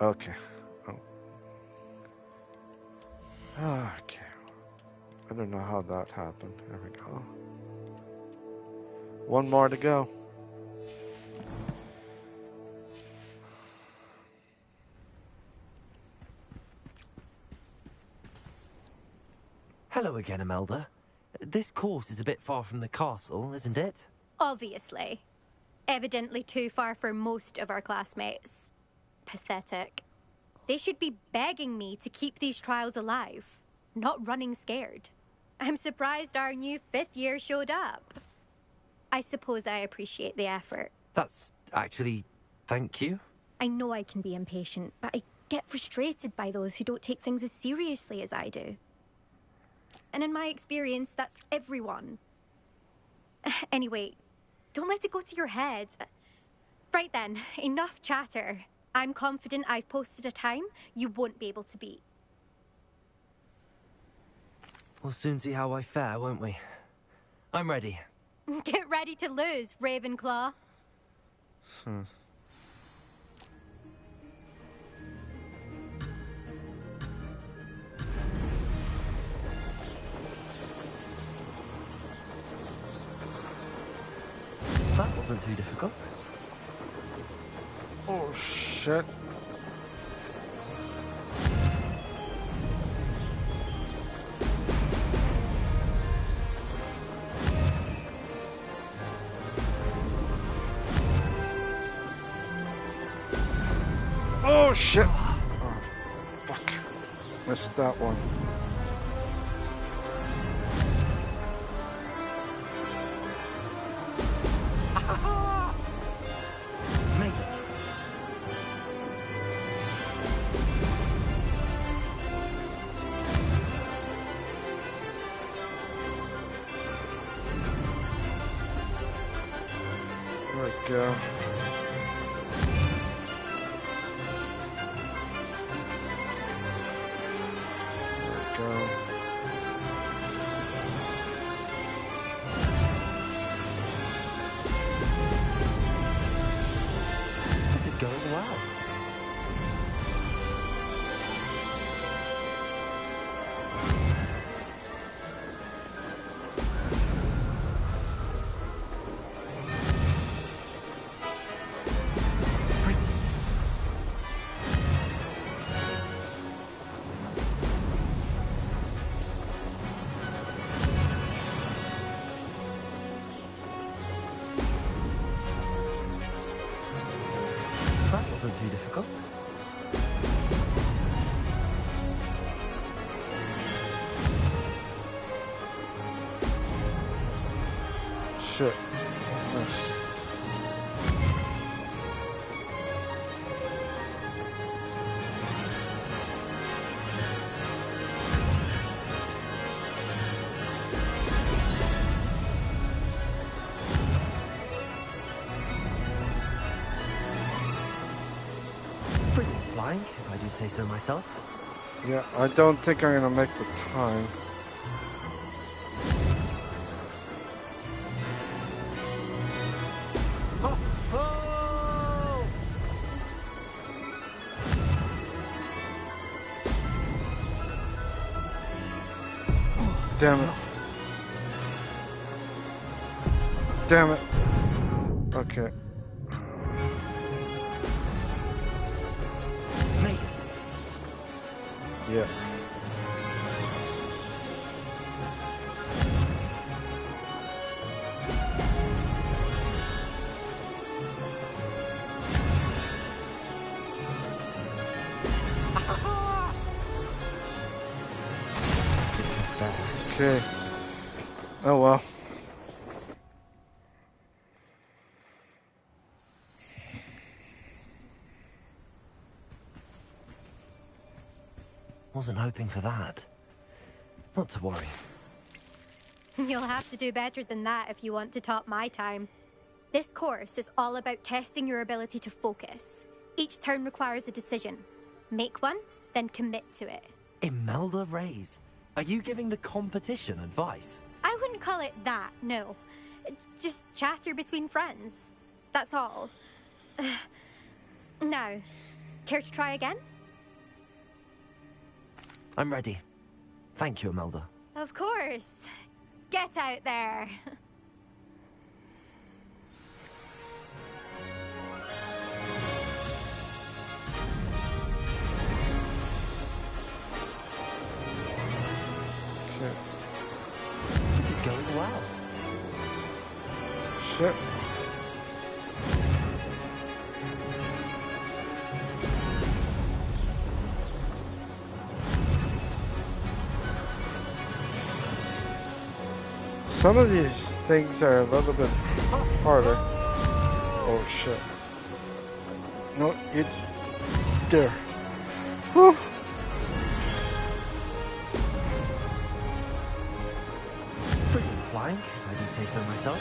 Okay. Oh. Okay. I don't know how that happened. There we go. One more to go. Hello again, Imelda. This course is a bit far from the castle, isn't it? Obviously. Evidently too far for most of our classmates. Pathetic. They should be begging me to keep these trials alive, not running scared. I'm surprised our new 5th year showed up. I suppose I appreciate the effort. That's actually... thank you. I know I can be impatient, but I get frustrated by those who don't take things as seriously as I do. And in my experience, that's everyone. Anyway, don't let it go to your head. Right then, enough chatter. I'm confident I've posted a time you won't be able to beat. We'll soon see how I fare, won't we? I'm ready. Get ready to lose, Ravenclaw. That wasn't too difficult. Oh, shit. Oh, shit. Oh, fuck. Missed that one. Make it. There we go. This is going well. shit. Nice. Brilliant flying, if I do say so myself. Yeah, I don't think I'm gonna make the time. Oh! Oh! Damn it. Damn it. Okay. Made it. Yeah. Success there. Okay. Oh well. Wasn't hoping for that. Not to worry. You'll have to do better than that if you want to top my time. This course is all about testing your ability to focus. Each turn requires a decision. Make one, then commit to it. Imelda Reyes, are you giving the competition advice? I wouldn't call it that, no. Just chatter between friends. That's all. Now, care to try again? I'm ready. Thank you, Imelda. Of course. Get out there. Okay. This is going well. Shit. Some of these things are a little bit harder. Oh shit. No, you there. Whew. Brilliant flying, if I do say so myself.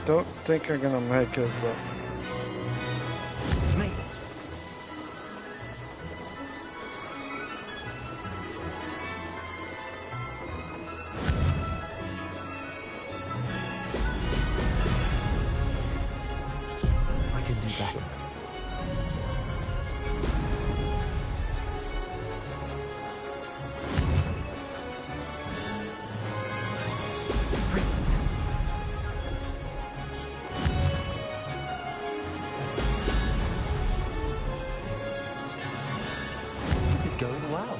Don't think I'm gonna make it, but Made it. I can do better. This is going well.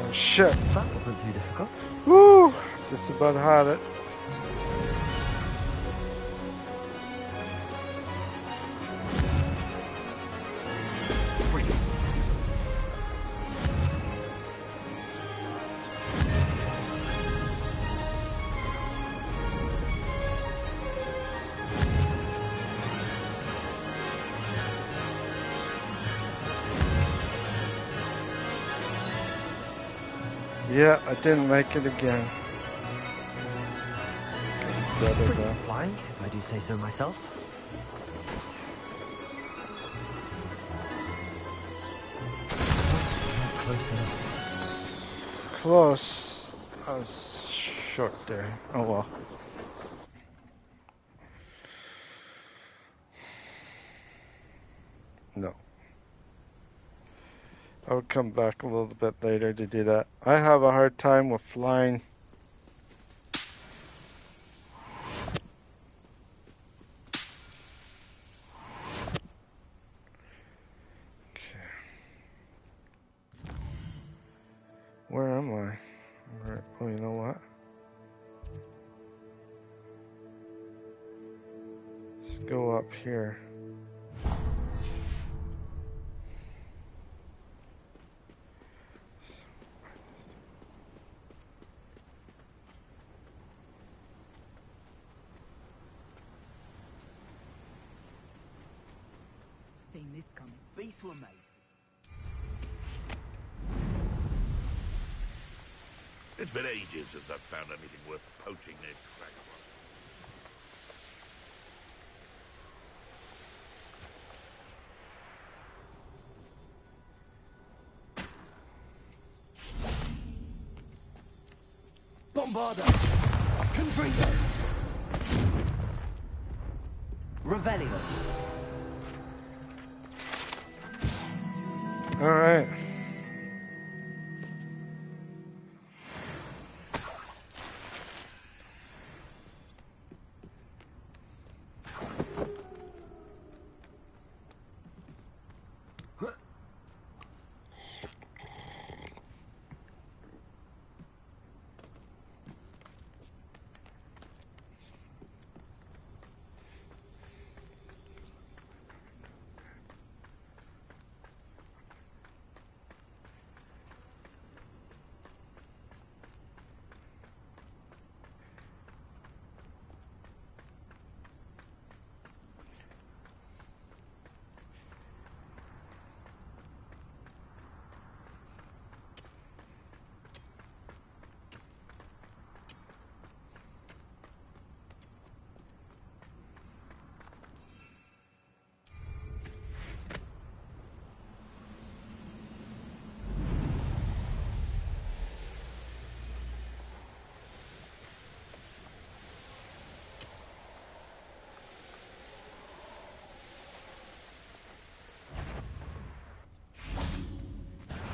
oh shit. That wasn't too difficult. Woo! Just about had it. Brilliant. Yeah, I didn't make it again. Better Brilliant though. flying, if I do say so myself. close enough. Close. I was short there. Oh well. No. I would come back a little bit later to do that. I have a hard time with flying. Okay. Where am I? Oh, you know what? Let's go up here. Seen this coming. Beasts were made. It's been ages since I've found anything worth poaching near Crackpot. Bombarda! Confringo! Revelio! Alright.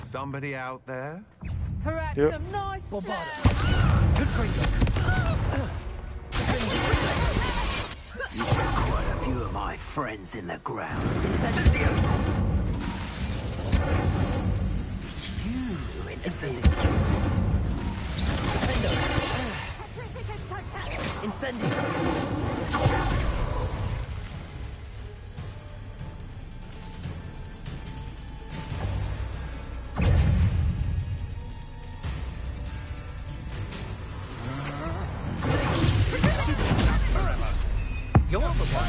Somebody out there? Perhaps Yep. some nice You've got quite a few of my friends in the ground. It's you, Incendio. You're the one.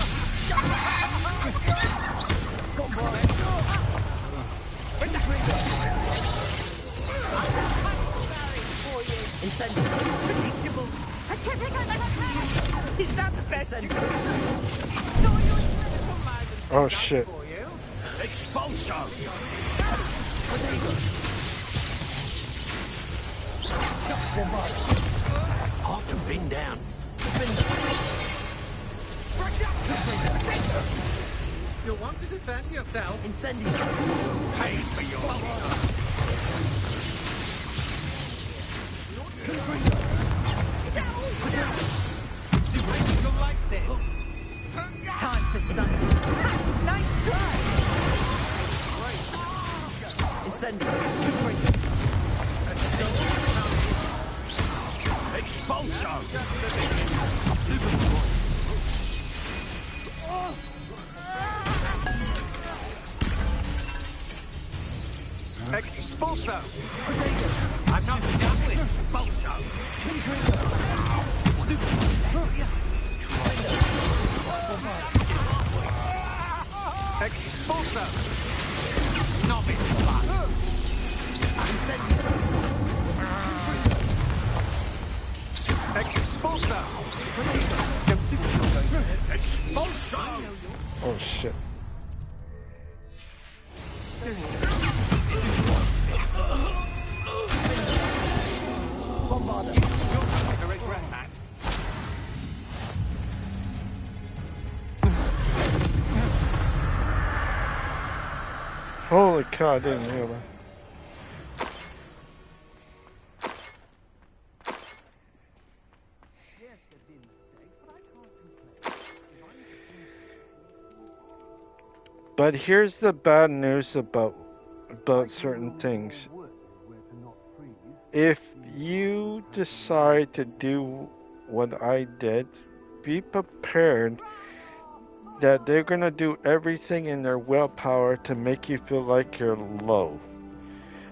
predictable. Is that the best you can Oh shit. Expulso! Hard to pin down. You'll want to defend yourself. Pay for your You'll like this. Time for sunset. Nice try. Expulso! Expulso! I'm not done with Expulso! Expulso! novice class. Expulso! Expulso! Oh shit. Bombarder. You're not going to regret that. Holy cow, I didn't realize. But here's the bad news about certain things. If you decide to do what I did, be prepared that they're going to do everything in their willpower to make you feel like you're low.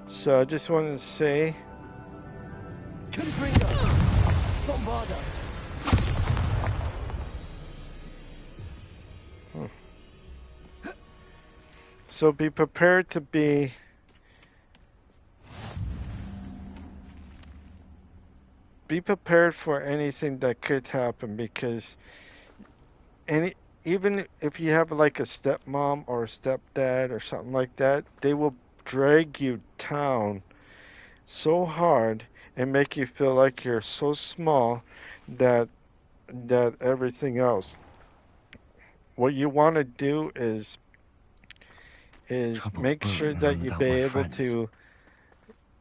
So I just wanted to say, Confringo. Bombarder. so be prepared to be prepared for anything that could happen, because even if you have like a stepmom or a stepdad or something like that, they will drag you down so hard and make you feel like you're so small that everything else. What you want to do is Trouble's make sure brewing, and that I'm you without be my able friends.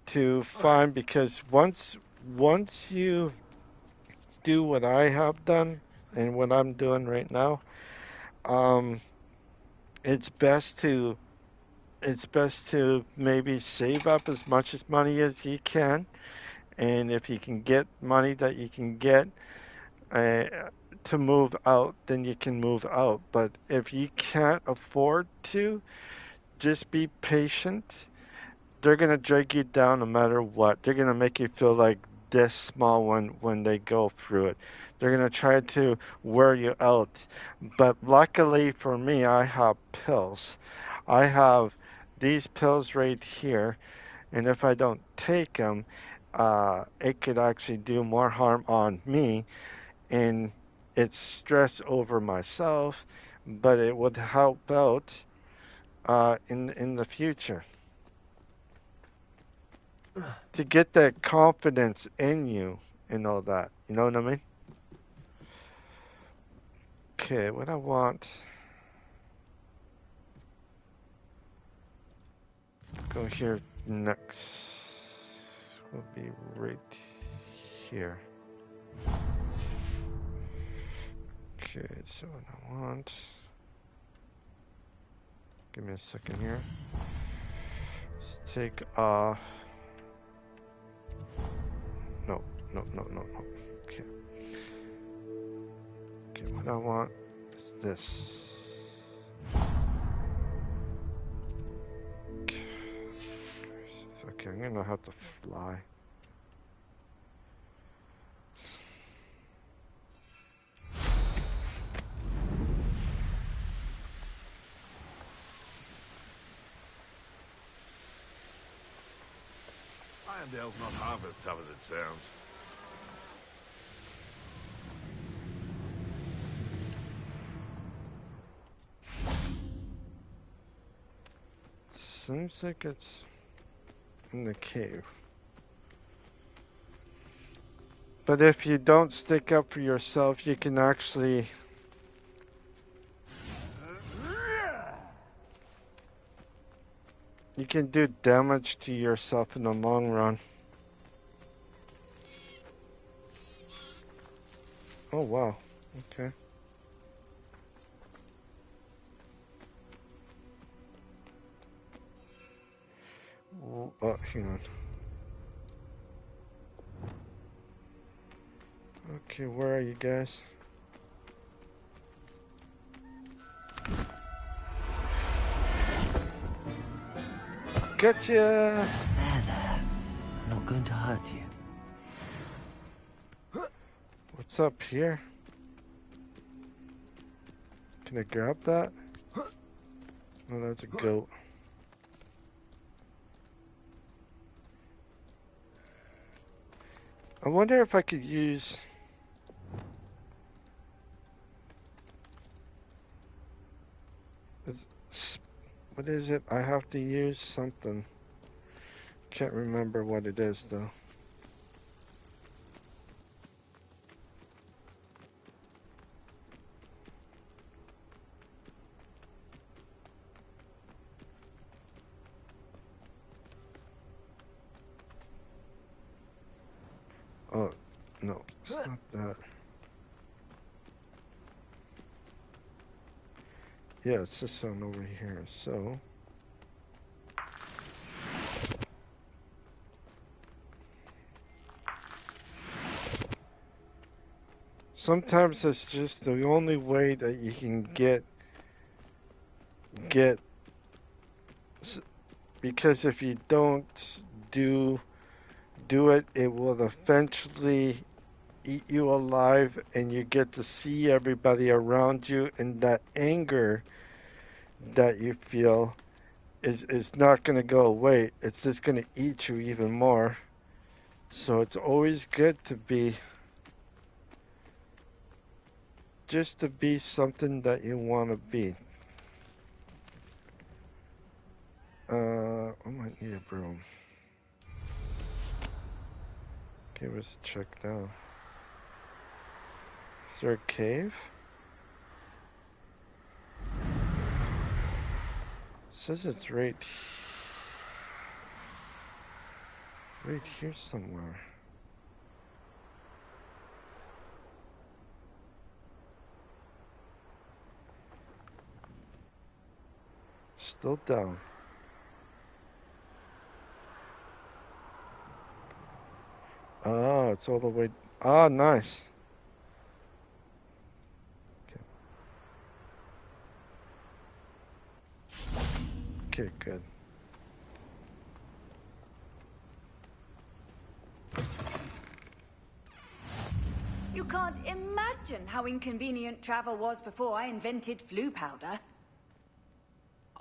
to find, because once you do what I have done and what I'm doing right now, um, it's best to maybe save up as much as money as you can, and if you can get money that you can get uh, to move out, then you can move out. But if you can't afford to, just be patient. They're gonna drag you down no matter what. They're gonna make you feel like this small when they go through it. They're gonna try to wear you out. But luckily for me, I have pills. I have these pills right here, and if I don't take them, it could actually do more harm on me, and it's stress over myself, but it would help out in the future to get that confidence in you and all that. You know what I mean? Okay, what I want. Go here next. Will be right here. Okay, so what I want. Give me a second here. Let's take off. No, no, no, no, no. Okay. Okay, what I want is this. Okay. Okay, I'm gonna have to fly. Irondale's not half as tough as it sounds. Seems like it's in the cave. But if you don't stick up for yourself, you can actually... You can do damage to yourself in the long run. Oh, wow. Okay. Oh, hang on. Okay, where are you guys? Gotcha! There. I'm not going to hurt you. What's up here? Can I grab that? Oh, that's a goat. I wonder if I could use... What is it? I have to use something. Can't remember what it is though. Oh, no, it's not that. Yeah, it's this one over here, so... Sometimes it's just the only way that you can get, because if you don't do it, it will eventually eat you alive, and you get to see everybody around you, and that anger that you feel is not going to go away. It's just going to eat you even more. So it's always good to be just to be something that you want to be. I might need a broom. Okay, let's check now. Is there a cave? It says it's right here somewhere. Still down. Oh, it's all the way. Ah, nice. Okay, good. You can't imagine how inconvenient travel was before I invented flu powder.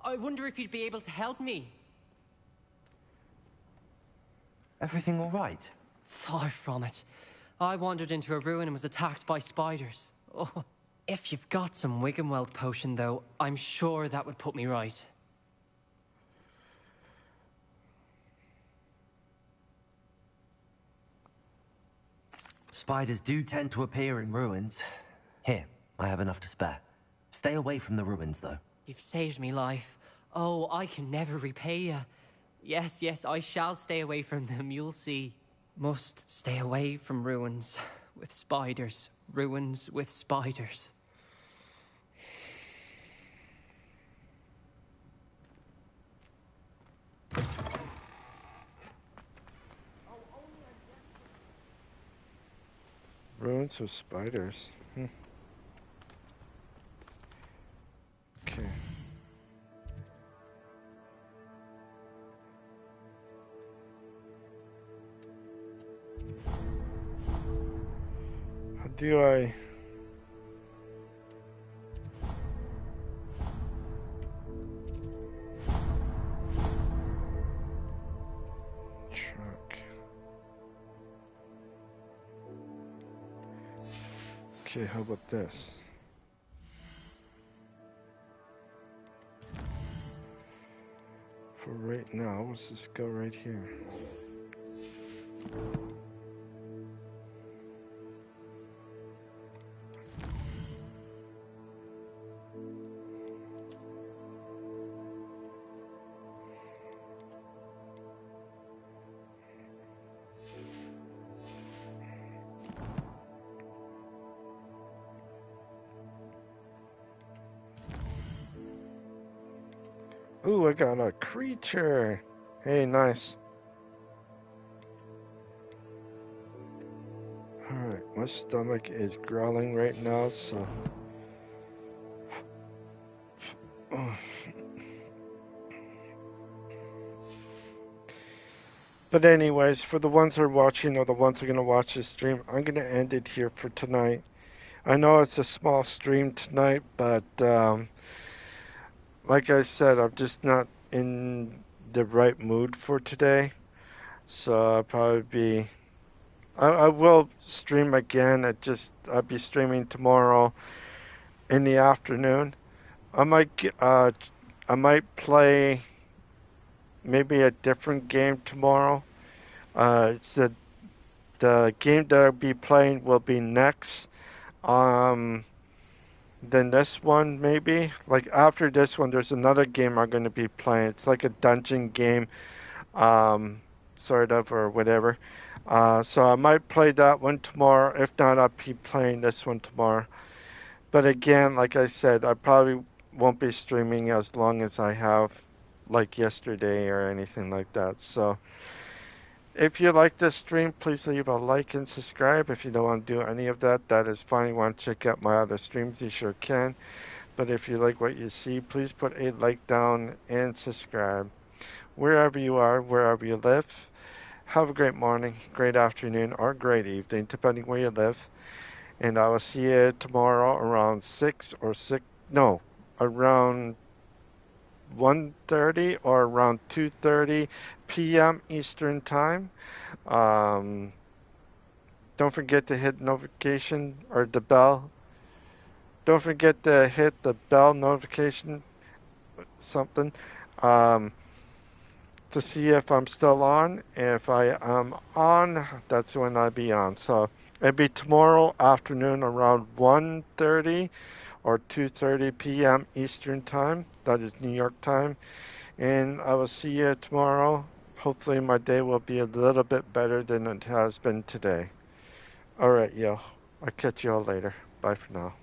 I wonder if you'd be able to help me. Everything all right? Far from it. I wandered into a ruin and was attacked by spiders. Oh. If you've got some Wiggenweld potion, though, I'm sure that would put me right. Spiders do tend to appear in ruins. Here, I have enough to spare. Stay away from the ruins, though. You've saved me life. Oh, I can never repay you. Yes, yes, I shall stay away from them, you'll see. Must stay away from ruins with spiders. Ruins with spiders. Ruins with spiders. Okay. How do I... Okay, how about this? For right now, let's just go right here. Ooh, I got a creature. Hey, nice. Alright, my stomach is growling right now, so... But anyways, for the ones that are watching or the ones that are going to watch this stream, I'm going to end it here for tonight. I know it's a small stream tonight, but like I said, I'm just not in the right mood for today. So I'll probably be... I will stream again. I'll be streaming tomorrow in the afternoon. I might play maybe a different game tomorrow. It's the game that I'll be playing will be next. Then this one maybe. Like after this one, there's another game I'm going to be playing. It's like a dungeon game. sort of, or whatever. So I might play that one tomorrow. If not, I'll be playing this one tomorrow. But again, like I said, I probably won't be streaming as long as I have, like yesterday or anything like that. So if you like this stream, please leave a like and subscribe. If you don't want to do any of that, that is fine. You want to check out my other streams, you sure can. But if you like what you see, please put a like down and subscribe. Wherever you are, wherever you live, have a great morning, great afternoon, or great evening, depending where you live. And I will see you tomorrow around 6 or 6, no, around 1:30 or around 2:30 p.m. Eastern Time. Um, don't forget to hit notification or the bell. Don't forget to hit the bell notification something um, to see if I'm still on. If I am on, that's when I'll be on. So it'll be tomorrow afternoon around 1:30 or 2:30 p.m. Eastern Time. That is New York time. And I will see you tomorrow. Hopefully my day will be a little bit better than it has been today. Alright, yo. I'll catch you all later. Bye for now.